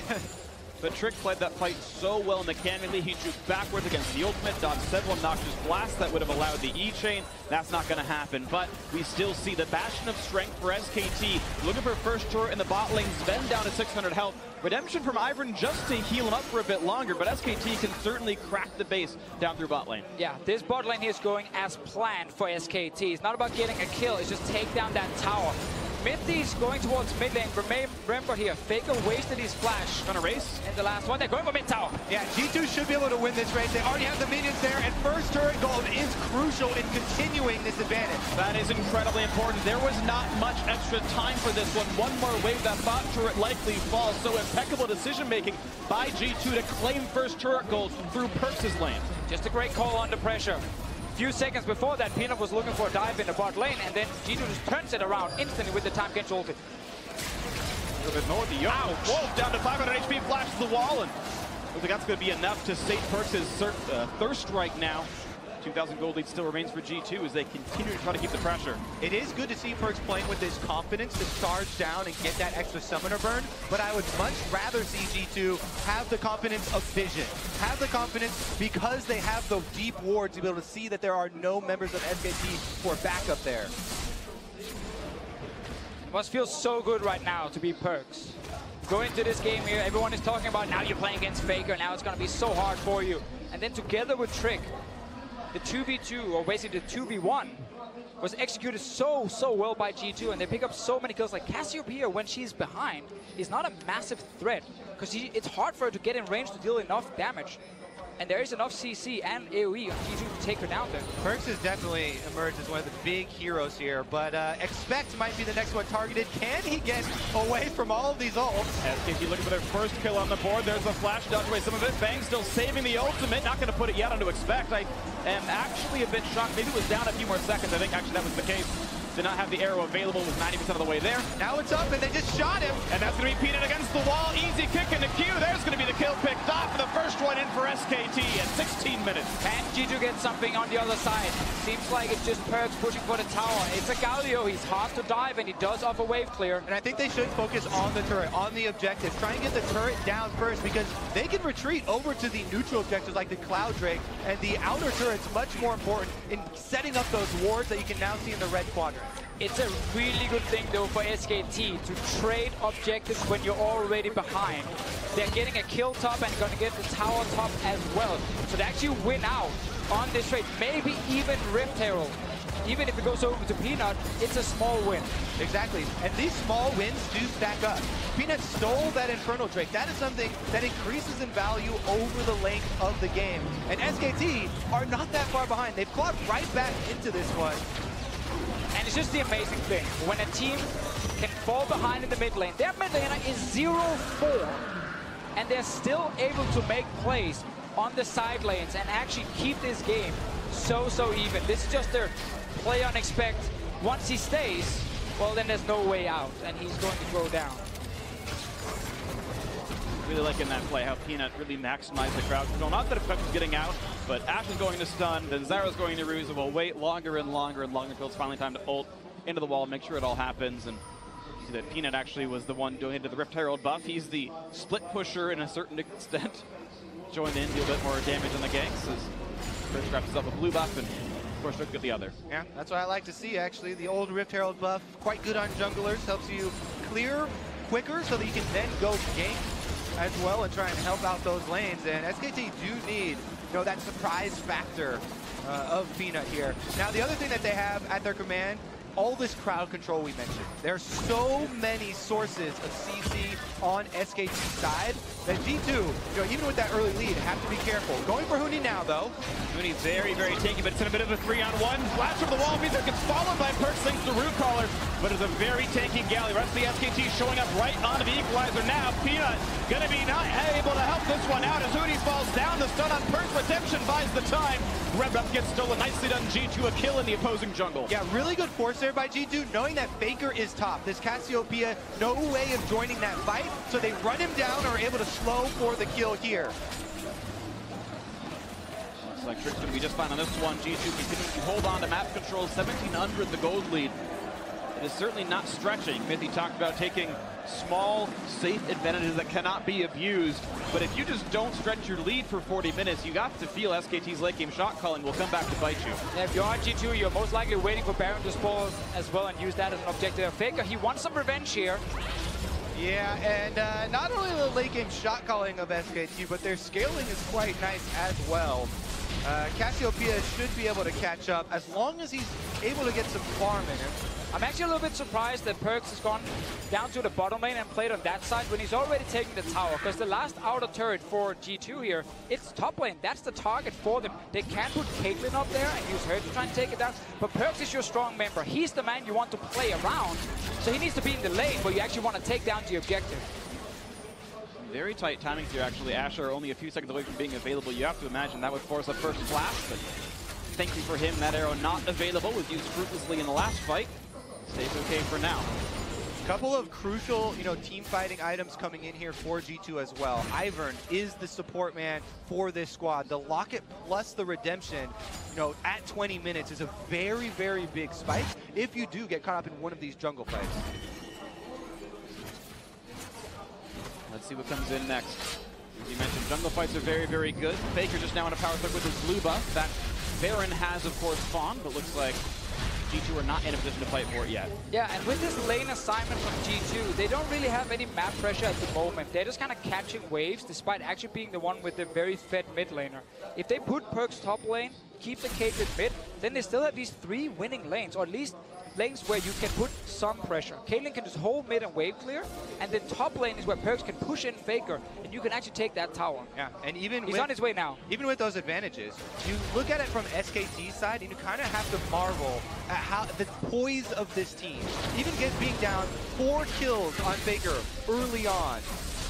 But Trick played that fight so well mechanically. He juked backwards against the ultimate, dodged several noxious blasts that would have allowed the E-chain. That's not going to happen, but we still see the bastion of strength for SKT. Looking for first turret in the bot lane. Sven down to 600 health. Redemption from Ivern just to heal him up for a bit longer, but SKT can certainly crack the base down through bot lane. Yeah, this bot lane here is going as planned for SKT. It's not about getting a kill, it's just take down that tower. Minty's going towards mid lane. Remember here, Faker wasted his flash. Gonna race? And the last one, they're going for mid tower. Yeah, G2 should be able to win this race. They already have the minions there, and first turret gold is crucial in continuing this advantage. That is incredibly important. There was not much extra time for this one. One more wave, that bot turret likely falls. So impeccable decision making by G2 to claim first turret gold through Perks' lane. Just a great call under pressure. Few seconds before that, Peanut was looking for a dive in the bot lane, and then G2 just turns it around instantly with the time Kench ulti. A little bit north, Ouch! Wolf down to 500 HP, flashes the wall, and looks like that's going to be enough to sate Perks' thirst strike now. 2,000 gold lead still remains for G2 as they continue to try to keep the pressure. It is good to see Perks playing with this confidence to charge down and get that extra summoner burn, but I would much rather see G2 have the confidence of vision. Have the confidence because they have the deep wards to be able to see that there are no members of SKT for backup there. It must feel so good right now to be Perks. Going into this game here, everyone is talking about now you're playing against Faker, now it's going to be so hard for you. And then together with Trick, the 2v2, or basically the 2v1, was executed so well by G2, and they pick up so many kills. Like Cassiopeia, when she's behind, is not a massive threat, because it's hard for her to get in range to deal enough damage. And there is enough CC and AoE on G2 to take her down there. Perks has definitely emerged as one of the big heroes here, but Expect might be the next one targeted. Can he get away from all of these ults? SKT looking for their first kill on the board. There's the flash, dodge away some of it. Fang still saving the ultimate. Not going to put it yet onto Expect. I am actually a bit shocked. Maybe it was down a few more seconds. I think actually that was the case. Did not have the arrow available, was 90% of the way there. Now it's up, and they just shot him. And that's going to be Peanut against the wall. Easy kick into Q. There's going to be the kill picked off. The first one one in for SKT at 16 minutes. Can G2 get something on the other side? Seems like it's just Perkz pushing for the tower. It's a Galio. He's hard to dive, and he does offer wave clear. And I think they should focus on the turret, on the objective. Try and get the turret down first, because they can retreat over to the neutral objectives like the Cloud Drake, and the outer turret's much more important in setting up those wards that you can now see in the red quadrant. It's a really good thing, though, for SKT to trade objectives when you're already behind. They're getting a kill top and going to get the tower top as well. So they actually win out on this trade. Maybe even Rift Herald. Even if it goes over to Peanut, it's a small win. Exactly. And these small wins do stack up. Peanut stole that Infernal Drake. That is something that increases in value over the length of the game. And SKT are not that far behind. They've fought right back into this one. And it's just the amazing thing. When a team can fall behind in the mid lane, their mid laner is 0-4. And they're still able to make plays on the side lanes and actually keep this game so even. This is just their play on expect. Once he stays, well, then there's no way out, and he's going to go down. Really liking that play, how Peanut really maximized the crowd control. Not that Effect is getting out, but Ash is going to stun, then Zyra's going to ruse, and we'll wait longer and longer and longer until it's finally time to ult into the wall, make sure it all happens. And you see that Peanut actually was the one doing into the Rift Herald buff. He's the split pusher in a certain extent. Join in, do a bit more damage on the ganks as Perkz wraps up a blue buff and of course look at the other. Yeah, that's what I like to see actually. The old Rift Herald buff, quite good on junglers, helps you clear quicker so that you can then go gank as well and try and help out those lanes. And SKT do need, that surprise factor of Peanut here. Now, the other thing that they have at their command, all this crowd control we mentioned. There are so many sources of CC on SKT's side that G2, even with that early lead, have to be careful. Going for Huni now, though. Huni very tanky, but it's in a bit of a 3-on-1. Flash from the wall, means it gets followed by Perkz thanks to Root Caller, but it's a very tanky Galley. Rest of the SKT showing up right onto the equalizer now. Peanut gonna be not able to help this one out as Huni falls down. The stun on Perkz, redemption buys the time. Red buff gets stolen, nicely done. G2 a kill in the opposing jungle. Yeah, really good force there by G2, knowing that Faker is top. This Cassiopeia, no way of joining that fight, so they run him down and are able to slow for the kill here. Looks like Trick's going to be just fine on this one. G2 continuing to hold on to map control, 1700 the gold lead. It is certainly not stretching. Mithy talked about taking small, safe advantages that cannot be abused. But if you just don't stretch your lead for 40 minutes, you got to feel SKT's late game shot calling will come back to bite you. Yeah, if you're on G2, you're most likely waiting for Baron to spawn as well and use that as an objective. Faker, he wants some revenge here. Yeah, and not only the late game shot calling of SKT, but their scaling is quite nice as well. Cassiopeia should be able to catch up as long as he's able to get some farm in him. I'm actually a little bit surprised that Perkz has gone down to the bottom lane and played on that side when he's already taken the tower, because the last outer turret for G2 here, it's top lane. That's the target for them. They can put Caitlyn up there and use her to try and take it down, but Perkz is your strong member. He's the man you want to play around, so he needs to be in the lane where you actually want to take down the objective. Very tight timings here, actually. Asher only a few seconds away from being available. You have to imagine that would force a first flash, but thankfully for him, that arrow not available, was used fruitlessly in the last fight. Stays okay for now. Couple of crucial, team fighting items coming in here for G2 as well. Ivern is the support man for this squad. The Locket plus the Redemption, at 20 minutes is a very big spike if you do get caught up in one of these jungle fights. Let's see what comes in next. As you mentioned, jungle fights are very good. Faker just now on a power click with his blue buff. That Baron has, of course, Fawn, but looks like G2 are not in a position to fight for it yet. Yeah, and with this lane assignment from G2, they don't really have any map pressure at the moment. They're just kind of catching waves, despite actually being the one with the very fed mid laner. If they put Perkz top lane, keep the Caitlyn mid, then they still have these 3 winning lanes, or at least lanes where you can put some pressure. Caitlyn can just hold mid and wave clear, and then top lane is where Perkz can push in Faker, and you can actually take that tower. Yeah, and even he's on his way now. Even with those advantages, you look at it from SKT's side, and you kind of have to marvel at how the poise of this team. Even being down 4 kills on Faker early on,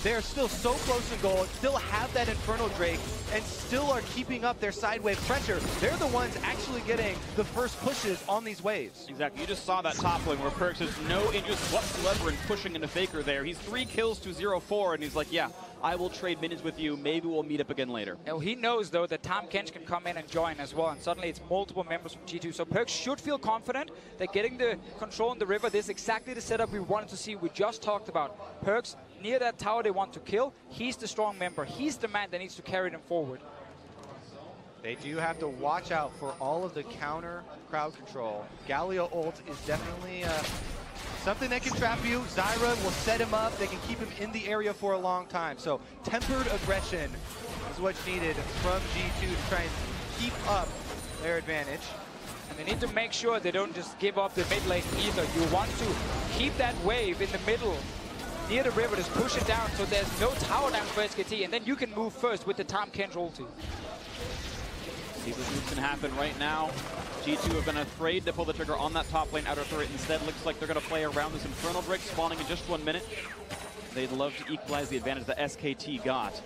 they're still so close to goal, still have that Infernal Drake, and still are keeping up their side wave pressure. They're the ones actually getting the first pushes on these waves. Exactly. You just saw that top lane where Perkz has no interest whatsoever in pushing into Faker there. He's 3 kills to 0-4, and he's like, yeah, I will trade minions with you. Maybe we'll meet up again later. Now, he knows, though, that Tom Kench can come in and join as well, and suddenly it's multiple members from G2. So Perkz should feel confident that getting the control in the river, this is exactly the setup we wanted to see. We just talked about Perkz near that tower they want to kill. He's the strong member. He's the man that needs to carry them forward. They do have to watch out for all of the counter crowd control. Galio ult is definitely something that can trap you. Zyra will set him up. They can keep him in the area for a long time. So tempered aggression is what's needed from G2 to try and keep up their advantage. And they need to make sure they don't just give up the mid lane either. You want to keep that wave in the middle near the river, just push it down so there's no tower down for SKT, and then you can move first with the Tom Kench ulti. See what moves can happen right now. G2 have been afraid to pull the trigger on that top lane outer turret. Instead, looks like they're going to play around this Infernal Drake spawning in just 1 minute. They'd love to equalize the advantage that SKT got.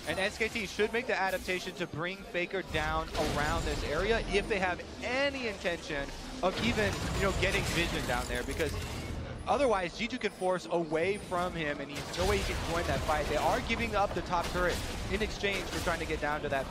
And SKT should make the adaptation to bring Faker down around this area if they have any intention of even, getting vision down there, because otherwise G2 can force away from him and he's no way he can join that fight. They are giving up the top turret in exchange for trying to get down to that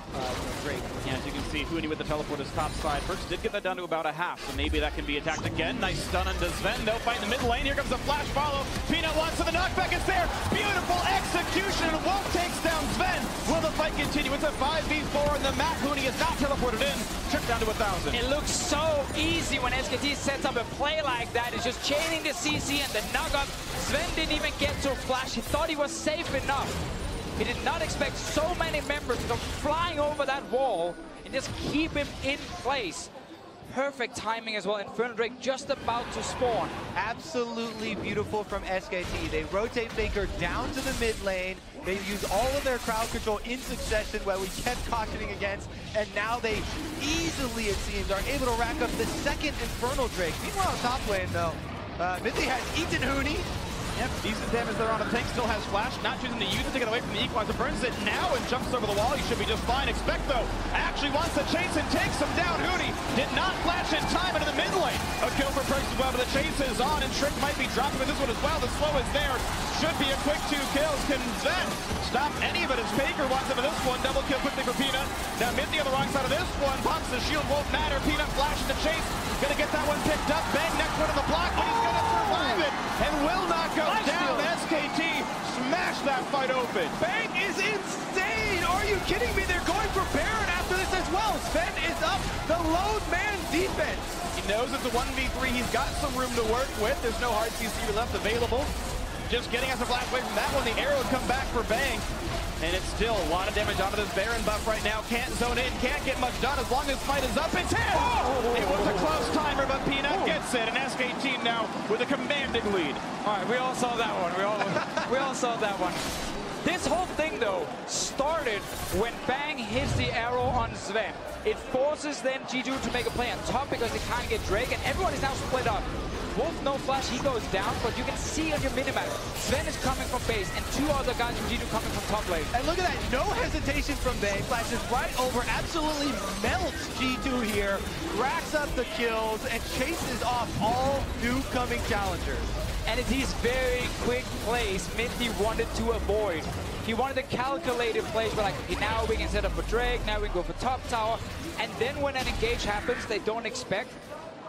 Drake. Yeah, as you can see, Huni with the teleport is top side. Perkz did get that down to about a half, so maybe that can be attacked again. Nice stun onto Sven. They'll fight in the mid lane. Here comes a flash follow. Peanut wants to the knockback. It's there. Beautiful execution. Wolf takes down Sven. Will the fight continue? It's a 5v4 and the map. Huni is not teleported in. Took down to 1,000. It looks so easy when SKT sets up a play like that. It's just chaining the CC and the knock up. Sven didn't even get to a flash. He thought he was safe enough. He did not expect so many members to come flying over that wall and just keep him in place. Perfect timing as well. Infernal Drake just about to spawn. Absolutely beautiful from SKT. They rotate Faker down to the mid lane. They use all of their crowd control in succession, where we kept cautioning against, and now they easily, it seems, are able to rack up the second Infernal Drake. Meanwhile, top lane, though, Mithy has eaten Huni. Yep, decent damage there on a tank, still has flash, not choosing to use it to get away from the equalizer. Burns it now and jumps over the wall. He should be just fine. Expect, though, actually wants to chase and takes him down. Huni did not flash in time into the mid lane. A kill for Perkz as well, but the chase is on, and Trick might be dropping with this one as well. The slow is there. Should be a quick 2 kills. Can Zen stop any of it as Faker wants him in this one? Double kill quickly for Peanut. Now Mithy on the wrong side of this one. Pops the shield, won't matter. Peanut flash in the chase. Gonna get that one picked up. Bang, next one on the block, but he's gonna survive it and will not go down. SKT smash that fight open. Bang is insane! Are you kidding me? They're going for Baron after this as well. Sven is up the lone man defense. He knows it's a 1v3. He's got some room to work with. There's no hard CC left available. Just getting us a flash away from that one. The arrow would come back for Bang. And it's still a lot of damage onto this Baron buff right now. Can't zone in, can't get much done as long as fight is up. It's him! It was a close timer, but Peanut gets it. And SKT now with a commanding lead. All right, we all saw that one. We all saw that one. This whole thing, though, started when Bang hits the arrow on Sven. It forces then G2 to make a play on top because they can't get Drake, and everyone is now split up. Wolf, no flash, he goes down, but you can see on your minimap, Sven is coming from base, and 2 other guys from G2 coming from top lane. And look at that, no hesitation from Bang. Flashes right over, absolutely melts G2 here, racks up the kills, and chases off all new coming challengers. And it's these very quick plays Mithy wanted to avoid. He wanted the calculated plays, but like, okay, now we can set up for Drake, now we can go for top tower, and then when an engage happens they don't expect,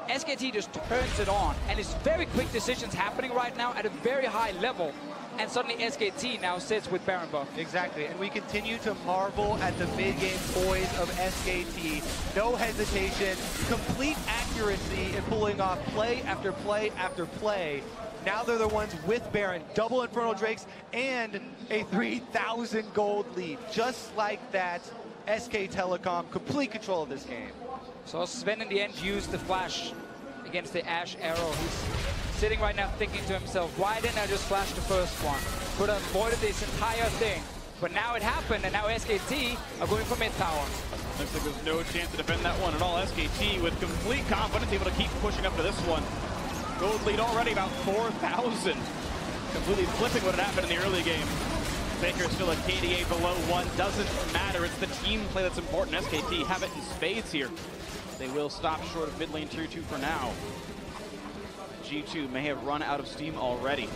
SKT just turns it on, and it's very quick decisions happening right now at a very high level, and suddenly SKT now sits with Baron buff. Exactly, and we continue to marvel at the mid-game poise of SKT. No hesitation, complete accuracy in pulling off play after play after play. Now they're the ones with Baron, double Infernal Drakes, and a 3,000 gold lead. Just like that, SK Telecom, complete control of this game. So Sven in the end used the flash against the Ashe arrow. He's sitting right now thinking to himself, why didn't I just flash the first one? Could have avoided this entire thing. But now it happened, and now SKT are going for mid tower. Looks like there's no chance to defend that one at all. SKT with complete confidence, able to keep pushing up to this one. Gold lead already about 4,000. Completely flipping what had happened in the early game. Faker still a KDA below 1. Doesn't matter. It's the team play that's important. SKT have it in spades here. They will stop short of mid lane tier 2 for now. G2 may have run out of steam already.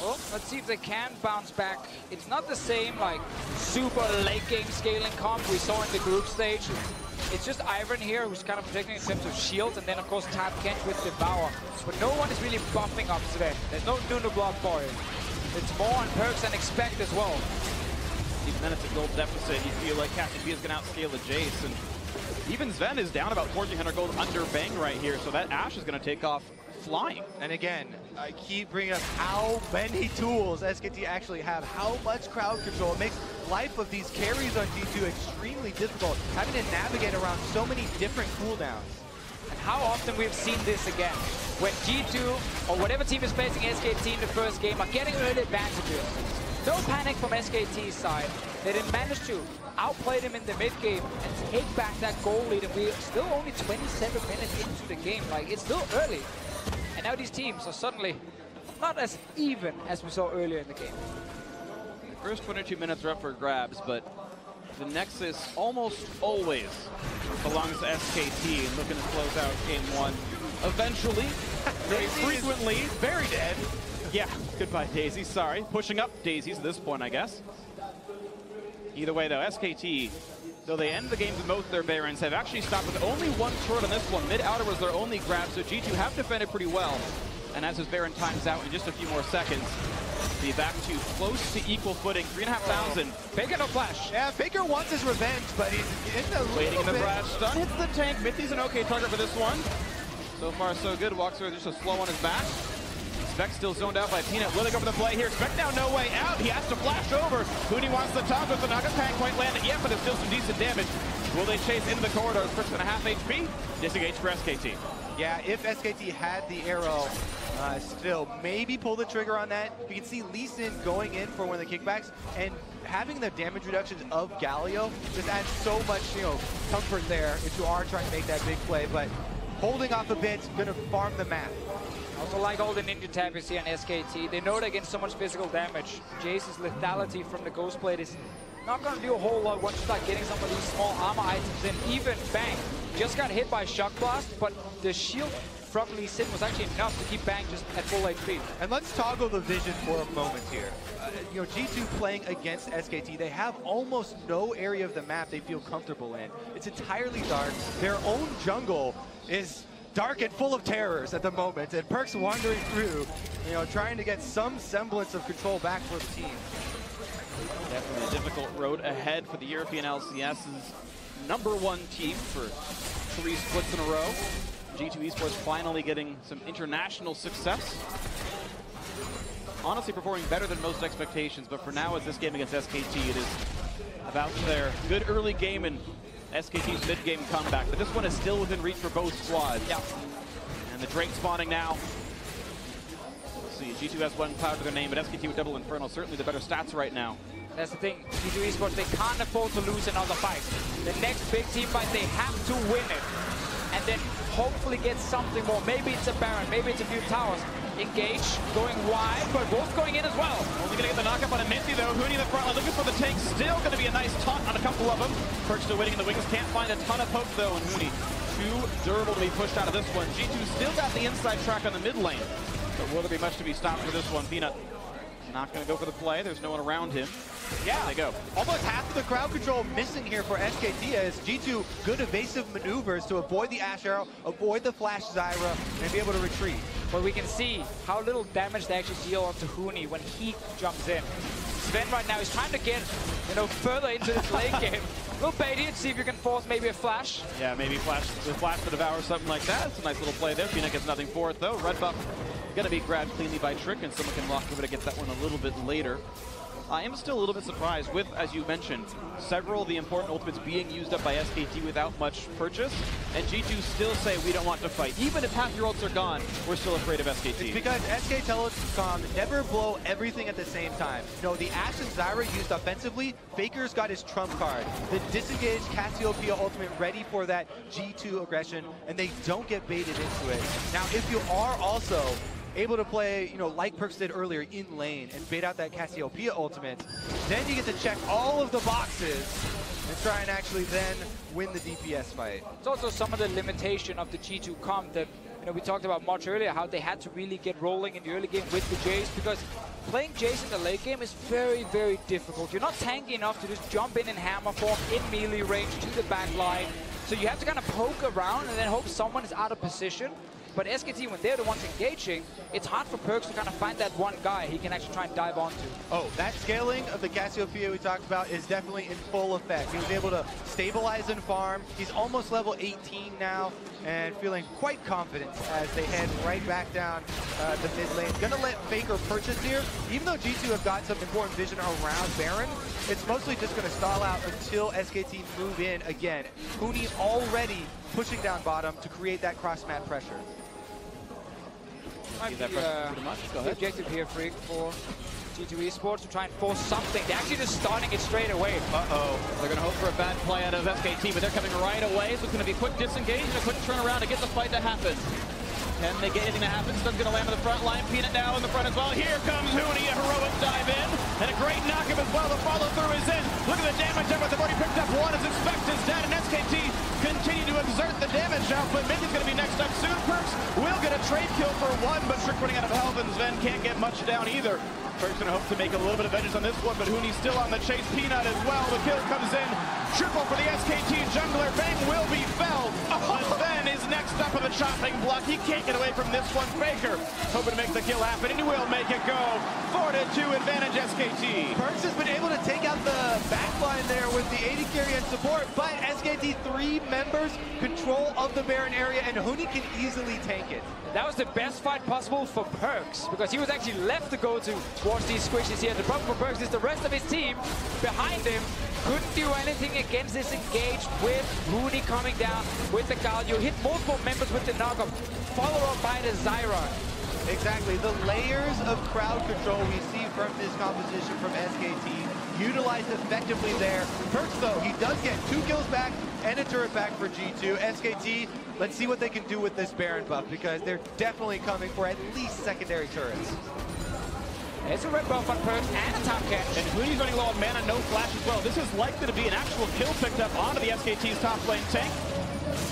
Well, let's see if they can bounce back. It's not the same, like, super late game scaling comp we saw in the group stage. It's just Ivan here who's kind of protecting in terms of shields, and then of course Tap Kench with Devour. But no one is really buffing up today. There's no Nuno block for it. It's more on perks than expect as well. Even then it's a gold deficit. You feel like Captain B is going to outscale the Jace, and even Sven is down about 1,400 gold under Bang right here, so that Ashe is going to take off flying. And again, I keep bringing up how many tools SKT actually have, how much crowd control. It makes life of these carries on G2 extremely difficult, having to navigate around so many different cooldowns. And how often we've seen this again, when G2 or whatever team is facing SKT in the first game are getting early advantages. No panic from SKT's side. They didn't manage to outplay them in the mid game and take back that goal lead, and we're still only 27 minutes into the game. Like, it's still early. And now these teams are suddenly not as even as we saw earlier in the game. The first 22 minutes are up for grabs, but the Nexus almost always belongs to SKT and looking to close out game one. Eventually, very frequently, very dead. Yeah, goodbye Daisy, sorry. Pushing up Daisies at this point, I guess. Either way though, SKT, though they end the games with both their Barons, have actually stopped with only one turret on this one. Mid-outer was their only grab, so G2 have defended pretty well. And as his Baron times out in just a few more seconds, be back to close to equal footing, 3,500. Faker no flash. Yeah, Faker wants his revenge, but he's in a waiting in the bit. flash. Stun hits the tank. Mithy's an okay target for this one. So far, so good. Walks through just a slow on his back. Spec still zoned out by Peanut. Will they go for the play here? Spec now no way out. He has to flash over. Huni wants the top with the Naga tank. Quite landed yet, but it's still some decent damage. Will they chase into the corridors? 6.5 HP. Disengage for SKT. Yeah, if SKT had the arrow, still maybe pull the trigger on that. You can see Lee Sin going in for one of the kickbacks, and having the damage reductions of Galio just adds so much, comfort there if you are trying to make that big play. But holding off a bit, gonna farm the map. Also like all the ninja tab you see on SKT, they know they get so much physical damage. Jace's lethality from the Ghost Blade is not going to do a whole lot once you start getting some of these small armor items in. Even Bang just got hit by Shock Blast, but the shield from Lee Sin was actually enough to keep Bang just at full HP. And let's toggle the vision for a moment here. G2 playing against SKT, they have almost no area of the map they feel comfortable in. It's entirely dark. Their own jungle is dark and full of terrors at the moment, and Perkz wandering through, trying to get some semblance of control back for the team. Definitely a difficult road ahead for the European LCS's #1 team for 3 splits in a row. G2 Esports finally getting some international success. Honestly performing better than most expectations, but for now, as this game against SKT, it is about their good early game and SKT's mid-game comeback, but this one is still within reach for both squads. Yeah. And the Drake spawning now. Let's see, G2 has 1 cloud to their name, but SKT with double Inferno, certainly the better stats right now. That's the thing, G2 Esports, they can't afford to lose another fight. The next big team fight, they have to win it. And then hopefully get something more. Maybe it's a Baron, maybe it's a few towers. Engage, going wide, but Wolf going in as well. Only gonna get the knockup on a Minty though. Huni in the front line looking for the tank. Still gonna be a nice taunt on a couple of them. Perkz still waiting in the wings. Can't find a ton of poke though, and Huni too durable to be pushed out of this one. G2 still got the inside track on the mid lane. But will there be much to be stopped for this one? Peanut not gonna go for the play. There's no one around him. Yeah, there they go. Almost half of the crowd control missing here for SKT as G2 good evasive maneuvers to avoid the Ashe Arrow, avoid the Flash Zyra, and be able to retreat. But we can see how little damage they actually deal onto Huni when he jumps in. Sven right now is trying to get, further into this late game. Little bait here to see if you can force maybe a flash. Yeah, maybe flash to devour, something like that. It's a nice little play there. Peanut gets nothing for it though. Red buff gonna be grabbed cleanly by Trick, and someone can walk over to get that one a little bit later. I am still a little bit surprised with, as you mentioned, several of the important ultimates being used up by SKT without much purchase, and G2 still say we don't want to fight. Even if half your ults are gone, we're still afraid of SKT. It's because SK Telecom never blow everything at the same time. The Ashe and Zyra used offensively, Faker's got his trump card. The disengaged Cassiopeia ultimate ready for that G2 aggression, and they don't get baited into it. Now, if you are also able to play, like Perkz did earlier, in lane and bait out that Cassiopeia ultimate, then you get to check all of the boxes and try and actually then win the DPS fight. It's also some of the limitation of the G2 comp that You know, we talked about much earlier how they had to really get rolling in the early game with the Jace, because playing Jace in the late game is very, very difficult. You're not tanky enough to just jump in hammer form in melee range to the back line. So you have to kind of poke around and then hope someone is out of position. But SKT, when they're the ones engaging, it's hard for Perkz to kind of find that one guy he can actually try and dive onto. Oh, that scaling of the Cassiopeia we talked about is definitely in full effect. He was able to stabilize and farm. He's almost level 18 now and feeling quite confident as they head right back down the mid lane. Gonna let Faker purchase here. Even though G2 have got some important vision around Baron, it's mostly just gonna stall out until SKT move in again. Huni already pushing down bottom to create that cross-mat pressure. Might be the objective here, Freak, for G2 Esports to try and force something. They're actually just starting it straight away. Uh-oh. They're going to hope for a bad play out of SKT, but they're coming right away, so it's going to be a quick disengage and a quick turnaround to get the fight to happen. Can they get anything to happen? Stunn's going to land on the front line. Peanut now in the front as well. Here comes Huni, a heroic dive in, and a great knock-up as well. The follow-through is in. Look at the damage effort. They've already picked up one as Inspector's dead, and SKT continue to exert the damage output. Maybe it's going to be next up soon. Perkz will get a trade kill for one, but Trick running out of health, and Sven can't get much down either. Perkz going to hope to make a little bit of vengeance on this one, but Huni's still on the chase. Peanut as well. The kill comes in. Triple for the SKT jungler. Bang will be felled. But Sven is next up on the chopping block. He can't get away from this one. Faker hoping to make the kill happen, and he will make it go. 4-2 advantage SKT. Perkz has been able to take out the backline there with the AD carry and support, but SKT 3 members control of the Baron area, and Huni can easily tank it. That was the best fight possible for Perkz, because he was actually left to go towards these squishes here. The problem for Perkz is the rest of his team behind him couldn't do anything against this engage with Huni coming down with the Galio. Hit multiple members with the knockup, followed up by the Zyra. Exactly, the layers of crowd control we see from this composition from SKT utilized effectively there. Perkz, though, he does get 2 kills back and a turret back for G2. SKT, let's see what they can do with this Baron buff, because they're definitely coming for at least secondary turrets. It's a red buff on Perkz and a top catch. And Huni's running low on mana, no flash as well. This is likely to be an actual kill picked up onto the SKT's top lane tank.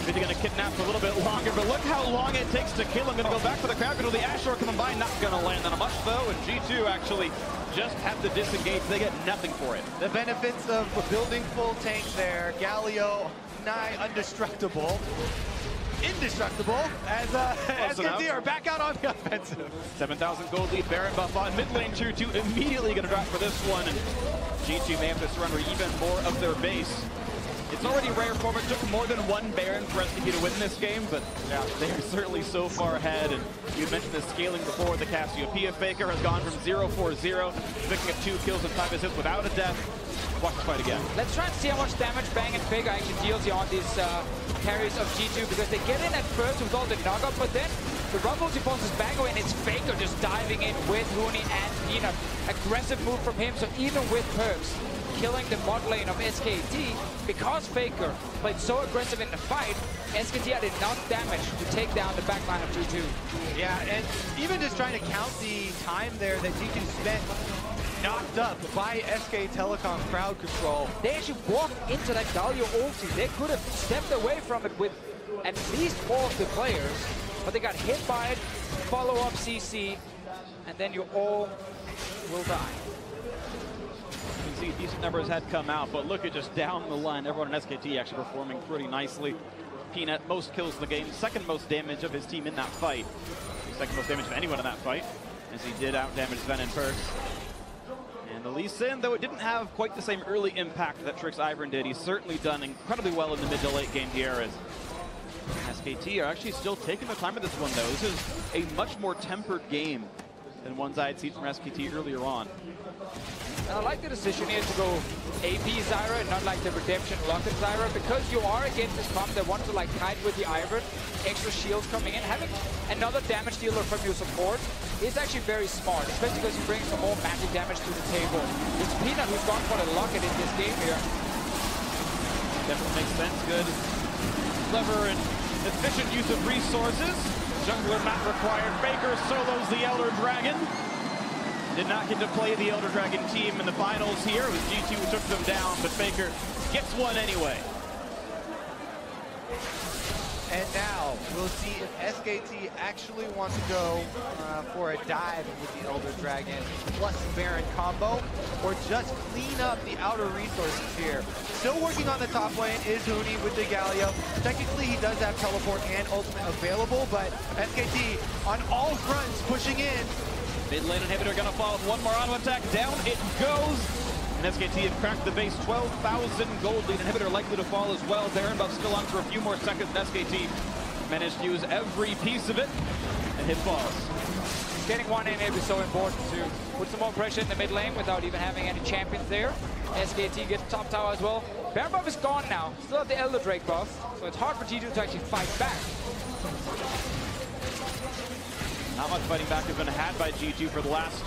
Maybe going to kidnap for a little bit longer, but look how long it takes to kill him. Going to go back for the crowd control. The Ashore coming by, not going to land on a much though, and G2 actually just have to disengage. They get nothing for it. The benefits of building full tank there. Galio, nigh indestructible, as SKT are back out on the offensive. 7,000 gold lead, Baron buff on mid lane. 2-2 immediately going to drop for this one, and G2 may have to surrender even more of their base. It's already rare for them. It took more than one Baron for SKT to win this game, but yeah, they are certainly so far ahead. And you mentioned the scaling before. The Cassiopeia Faker has gone from 0-4-0, picking up 2 kills and 5 assists without a death. Watch the fight again. Let's try and see how much damage Bang and Faker actually deals here on these carries of G2, because they get in at first with all the knockup, but then the Rumble forces back away, and it's Faker just diving in with Huni and Peanut. Aggressive move from him, so even with Perkz killing the bot lane of SKT, because Faker played so aggressive in the fight, SKT had enough damage to take down the backline of G2. Yeah, and even just trying to count the time there that G2 spent knocked up by SK Telecom crowd control. They actually walked into that Galio ulti. They could have stepped away from it with at least 4 of the players, but they got hit by it, follow-up CC, and then you all will die. You can see decent numbers had come out, but look at just down the line. Everyone in SKT actually performing pretty nicely. Peanut, most kills in the game, second most damage of his team in that fight. Second most damage of anyone in that fight, as he did out-damage Sven and Perkz. And the Lee Sin, though it didn't have quite the same early impact that Trix Ivern did, he's certainly done incredibly well in the mid to late game here, as SKT are actually still taking the time of this one, though. This is a much more tempered game than ones I had seen from SKT earlier on. And I like the decision here to go AP Zyra and not like the Redemption Locket Zyra, because you are against this comp that wants to like kite with the Ivern, extra shields coming in. Having another damage dealer from your support is actually very smart, especially because you bring some more magic damage to the table. It's Peanut who's gone for the Locket in this game here. Definitely makes sense. Good, clever, and efficient use of resources. Jungler not required. Faker solos the Elder Dragon. Did not get to play the Elder Dragon team in the finals here. It was G2 who took them down, but Faker gets one anyway. And now we'll see if SKT actually want to go for a dive with the Elder Dragon plus Baron combo, or just clean up the outer resources here. Still working on the top lane is Huni with the Galio. Technically, he does have teleport and ultimate available, but SKT on all fronts pushing in. Mid lane inhibitor gonna fall with one more auto attack. Down it goes. And SKT have cracked the base. 12,000 gold lead. Inhibitor likely to fall as well. Baron buff still on for a few more seconds. SKT managed to use every piece of it. And hit falls. Getting one in is so important to put some more pressure in the mid lane without even having any champions there. SKT gets top tower as well. Baron buff is gone now. Still have the Elder Drake buff. So it's hard for G2 to actually fight back. Not much fighting back has been had by G2 for the last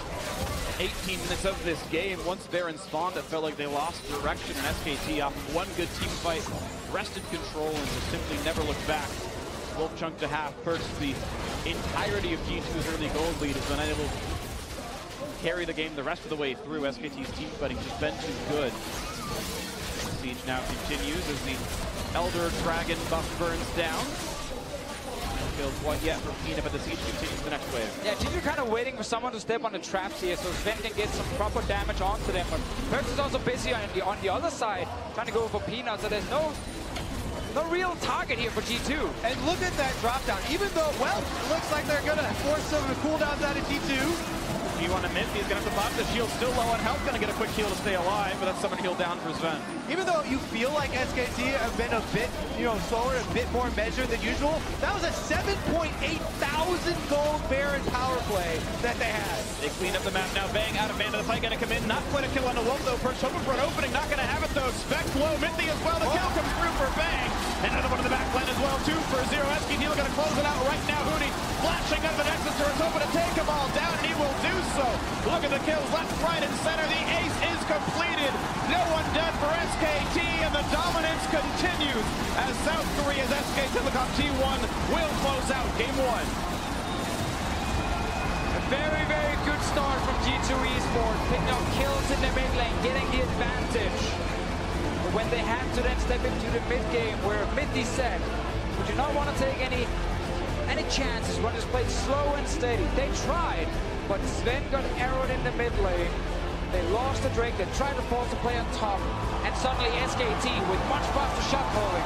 18 minutes of this game. Once Baron spawned, it felt like they lost direction, and SKT off one good team fight wrested control and just simply never looked back. Wolf chunk to half, perched the entirety of G2's early gold lead, has been able to carry the game the rest of the way through. SKT's team fighting just been too good. Siege now continues as the Elder Dragon buff burns down. Kills one yet from Kina, but the siege continues the next wave. Yeah, G2 kind of waiting for someone to step on the traps here so Sven can get some proper damage onto them. But Perks is also busy on the other side, trying to go for Peanuts, so there's no real target here for G2. And look at that drop down. Even though, well, it looks like they're going to force some cooldowns out of G2. G1 to mid, he's going to have to pop the shield, still low on health, going to get a quick heal to stay alive, but that's someone healed down for Sven. Even though you feel like SKT have been a bit, slower, a bit more measured than usual, that was a 7,800 gold Baron power play that they had. They clean up the map now. Bang out of man to the fight, going to come in. Not quite a kill on the Wolf though. Perch hoping for an opening, not going to have it though. Spec low, Mithy as well. The kill comes through for Bang. And another one in the back line as well. 2 for 0. SKT going to close it out right now. Huni flashing out of the Nexus turret, hoping to take them all down, and he will do so. Look at the kills left, right, and center. The ace is completed. No one dead for SKT, and the dominance continues as South Korea's SK Telecom T1 will close out Game 1. A very, very good start from G2 Esports, picking up kills in the mid lane, getting the advantage. But when they had to then step into the mid game, where Mithy said, we do not want to take any chances, we want to play slow and steady. They tried, but Sven got arrowed in the mid lane. They lost the Drake, they tried to force the play on top, and suddenly SKT, with much faster shot calling,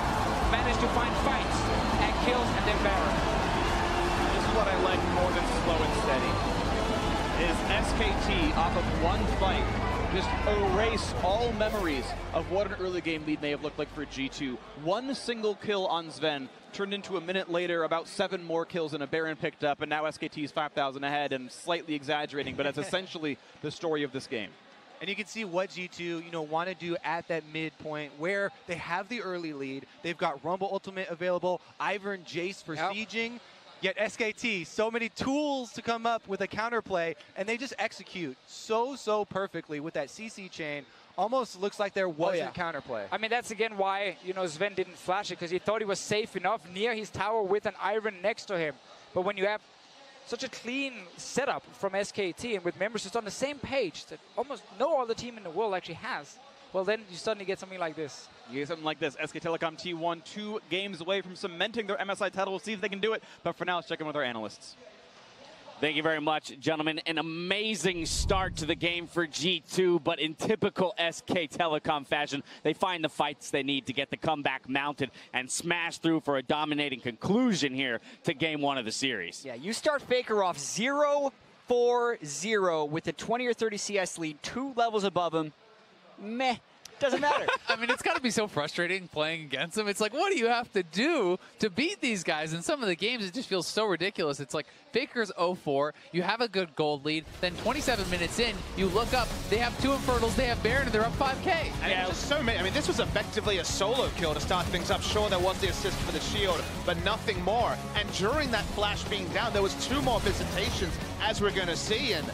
managed to find fights and kills and then Baron. This is what I like more than slow and steady, is SKT off of one fight just erase all memories of what an early game lead may have looked like for G2. One single kill on Sven turned into a minute later about 7 more kills and a Baron picked up, and now SKT's 5,000 ahead, and slightly exaggerating, but it's essentially the story of this game. And you can see what G2, want to do at that midpoint where they have the early lead. They've got Rumble Ultimate available, Ivern Jace for sieging. Yet SKT, so many tools to come up with a counterplay, and they just execute so perfectly with that CC chain. Almost looks like there wasn't counterplay. I mean, that's again why, Sven didn't flash it, because he thought he was safe enough near his tower with an Ivern next to him. But when you have such a clean setup from SKT and with members just on the same page that almost no other team in the world actually has, well, then you suddenly get something like this. You get something like this. SK Telecom T1, 2 games away from cementing their MSI title. We'll see if they can do it. But for now, let's check in with our analysts. Thank you very much, gentlemen. An amazing start to the game for G2, but in typical SK Telecom fashion, they find the fights they need to get the comeback mounted and smash through for a dominating conclusion here to Game 1 of the series. Yeah, you start Faker off 0-4-0 with a 20 or 30 CS lead, 2 levels above him. Meh. Doesn't matter. I mean, it's got to be so frustrating playing against them. It's like, what do you have to do to beat these guys? In some of the games, it just feels so ridiculous. It's like Faker's 0-4. You have a good gold lead. Then 27 minutes in, you look up. They have 2 Infernals. They have Baron, and they're up 5K. And it was so many. I mean, this was effectively a solo kill to start things up. Sure, there was the assist for the shield, but nothing more. And during that flash being down, there was 2 more visitations, as we're going to see. And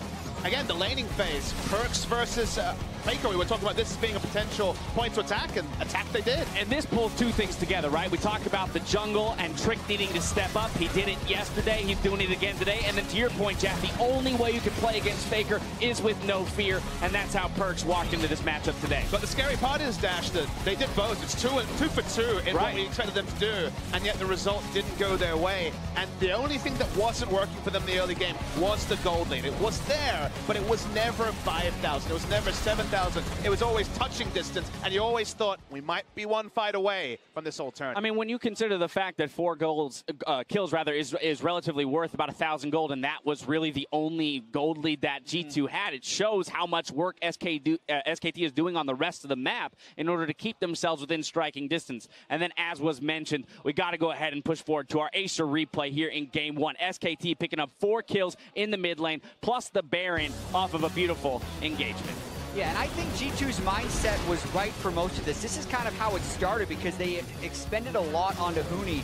again, the laning phase, Perks versus Faker, we were talking about this as being a potential point to attack, and attack they did. And this pulls two things together, right? We talked about the jungle and Trick needing to step up. He did it yesterday. He's doing it again today. And then to your point, Jeff, the only way you can play against Faker is with no fear, and that's how Perkz walked into this matchup today. But the scary part is, Dash, that they did both. It's two for two in what we expected them to do, and yet the result didn't go their way. And the only thing that wasn't working for them in the early game was the gold lead. It was there, but it was never 5,000. It was never 7,000. It was always touching distance, and you always thought we might be one fight away from this whole turn. I mean, when you consider the fact that 4 kills is relatively worth about 1,000 gold, and that was really the only gold lead that G2 had, it shows how much work SKT is doing on the rest of the map in order to keep themselves within striking distance. And then, as was mentioned, we got to go ahead and push forward to our Acer replay here in Game 1. SKT picking up 4 kills in the mid lane, plus the Baron off of a beautiful engagement. Yeah, and I think G2's mindset was right for most of this. This is kind of how it started because they expended a lot onto Huni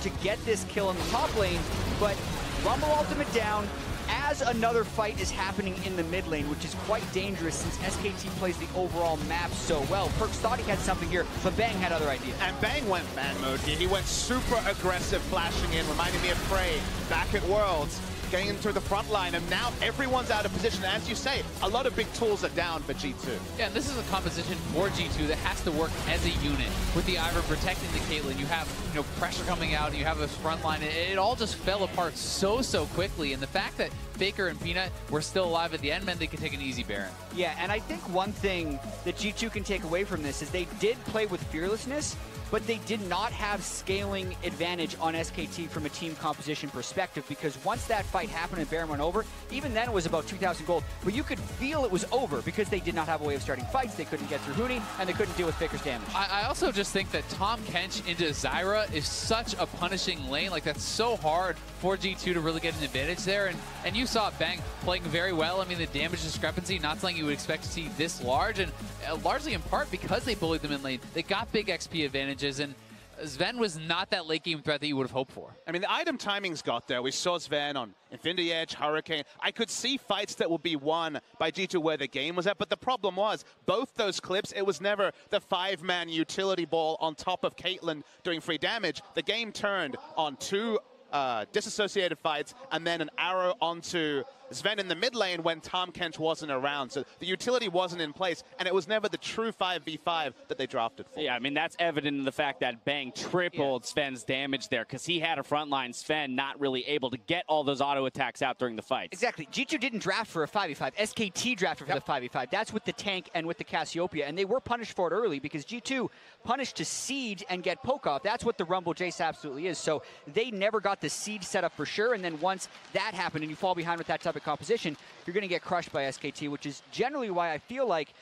to get this kill in the top lane, but Rumble ultimate down as another fight is happening in the mid lane, which is quite dangerous since SKT plays the overall map so well. Perkz thought he had something here, but Bang had other ideas. And Bang went fan mode here. He went super aggressive, flashing in, reminding me of Prey back at Worlds, getting into the front line, and now everyone's out of position. As you say, a lot of big tools are down for G2. Yeah, and this is a composition for G2 that has to work as a unit. With the Ivern protecting the Caitlyn, you have pressure coming out, and you have a front line. It all just fell apart so quickly, and the fact that Faker and Peanut were still alive at the end meant they could take an easy Baron. Yeah, and I think one thing that G2 can take away from this is they did play with fearlessness, but they did not have scaling advantage on SKT from a team composition perspective, because once that fight happened and Baron went over, even then it was about 2,000 gold, but you could feel it was over because they did not have a way of starting fights, they couldn't get through Huni, and they couldn't deal with Faker's damage. I also just think that Tahm Kench into Zyra is such a punishing lane. Like, that's so hard for G2 to really get an advantage there, and you saw Bang playing very well. I mean, the damage discrepancy, not something you would expect to see this large, and largely in part because they bullied them in lane. They got big XP advantages, and Sven was not that late game threat that you would have hoped for. I mean, the item timings got there. We saw Sven on Infinity Edge, Hurricane. I could see fights that would be won by G2 where the game was at, but the problem was, both those clips, it was never the 5-man utility ball on top of Caitlyn doing free damage. The game turned on 2 disassociated fights and then an arrow onto Sven in the mid lane when Tahm Kench wasn't around. So the utility wasn't in place, and it was never the true 5v5 that they drafted for. Yeah, I mean, that's evident in the fact that Bang tripled Sven's damage there, because he had a frontline Sven not really able to get all those auto attacks out during the fights. Exactly. G2 didn't draft for a 5v5. SKT drafted for the 5v5. That's with the tank and with the Cassiopeia, and they were punished for it early because G2 punished to siege and get poke off. That's what the Rumble Jace absolutely is. So they never got the siege set up for sure, and then once that happened and you fall behind with that type of composition, you're going to get crushed by SKT, which is generally why I feel like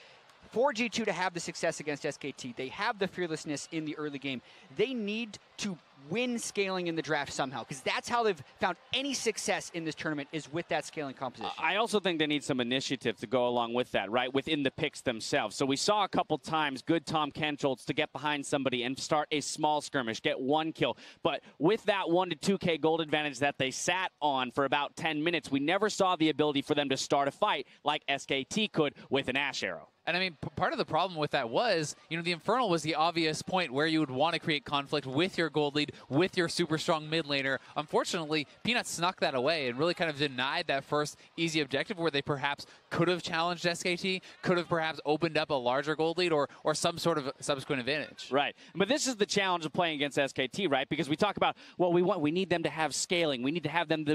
for G2 to have the success against SKT, they have the fearlessness in the early game. They need to win scaling in the draft somehow, because that's how they've found any success in this tournament, is with that scaling composition. I also think they need some initiative to go along with that, right, within the picks themselves. So we saw a couple times good Tahm Kench to get behind somebody and start a small skirmish, get 1 kill. But with that 1 to 2k gold advantage that they sat on for about 10 minutes, we never saw the ability for them to start a fight like SKT could with an Ash Arrow. And I mean, part of the problem with that was, the Infernal was the obvious point where you would want to create conflict with your gold lead, with your super strong mid laner. Unfortunately, Peanut snuck that away and really kind of denied that first easy objective where they perhaps could have challenged SKT, could have perhaps opened up a larger gold lead or some sort of subsequent advantage. Right. But this is the challenge of playing against SKT, right? Because we talk about, well, we need them to have scaling. We need to have them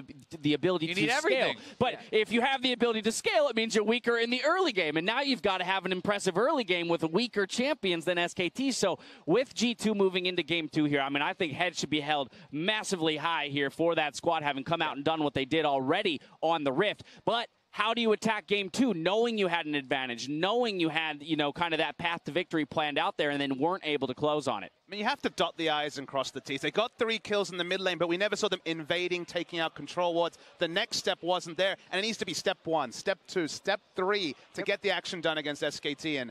the ability to scale. Everything. But if you have the ability to scale, it means you're weaker in the early game. And now you've got to have an impressive early game with weaker champions than SKT. So with G2 moving into game 2 here, I mean, I think heads should be held massively high here for that squad, having come out and done what they did already on the Rift. But how do you attack game 2 knowing you had an advantage, knowing you had, kind of that path to victory planned out there and then weren't able to close on it? I mean, you have to dot the I's and cross the T's. They got 3 kills in the mid lane, but we never saw them invading, taking out control wards. The next step wasn't there, and it needs to be step 1, step 2, step 3 to get the action done against SKT. And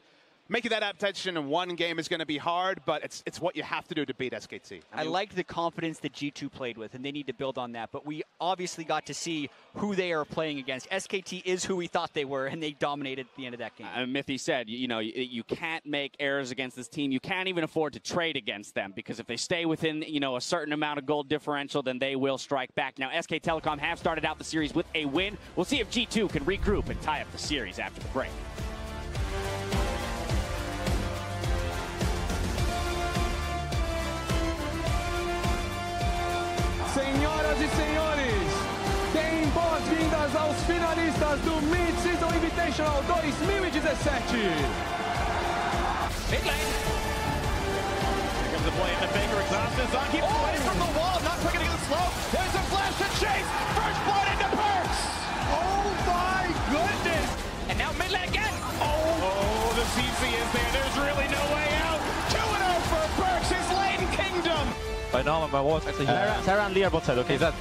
making that adaptation in one game is going to be hard, but it's what you have to do to beat SKT. I like the confidence that G2 played with, and they need to build on that. But we obviously got to see who they are playing against. SKT is who we thought they were, and they dominated at the end of that game. Mithy said, you can't make errors against this team. You can't even afford to trade against them, because if they stay within, a certain amount of goal differential, then they will strike back. Now, SK Telecom have started out the series with a win. We'll see if G2 can regroup and tie up the series after the break. Senhoras e senhores, deem boas-vindas aos finalistas do Mid-Season Invitational 2017. Mid lane. Here comes the play, and the Faker exhausted. Zon keeps away from the wall, not quick to get the slow. There's a flash to chase. First blood into Perks. Oh my goodness. And now mid lane again. Oh, the CC is there. There's really no way out. 2-0 for Perks, his lane kingdom. By now, my wall is Sarah and Lear bot side, okay? That.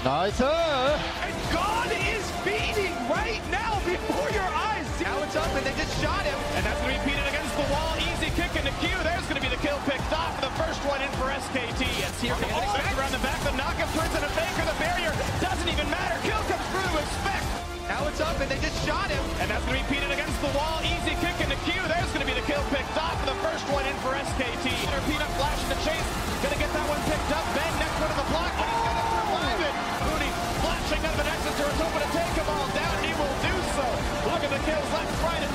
Nice! And God is beating right now before your eyes. Now it's up, and they just shot him. And that's going to be repeated against the wall. Easy kick into Q. There's going to be the kill picked off. The first one in for SKT. It's here. Around the back. The knockup turns into Faker. The barrier doesn't even matter. Kill comes through to expect. Now it's up, and they just shot him. And that's going to be repeated against the wall. Easy kick into Q. There's going to be the kill picked off. The first one in for SKT. Peanut flash in the chase. Going to get that one picked up. Ben next one to the block. But he's going to survive it. Mooney flashing out of the nexus to his hoping to take them all down, and he will do so. Look at the kills left, right, and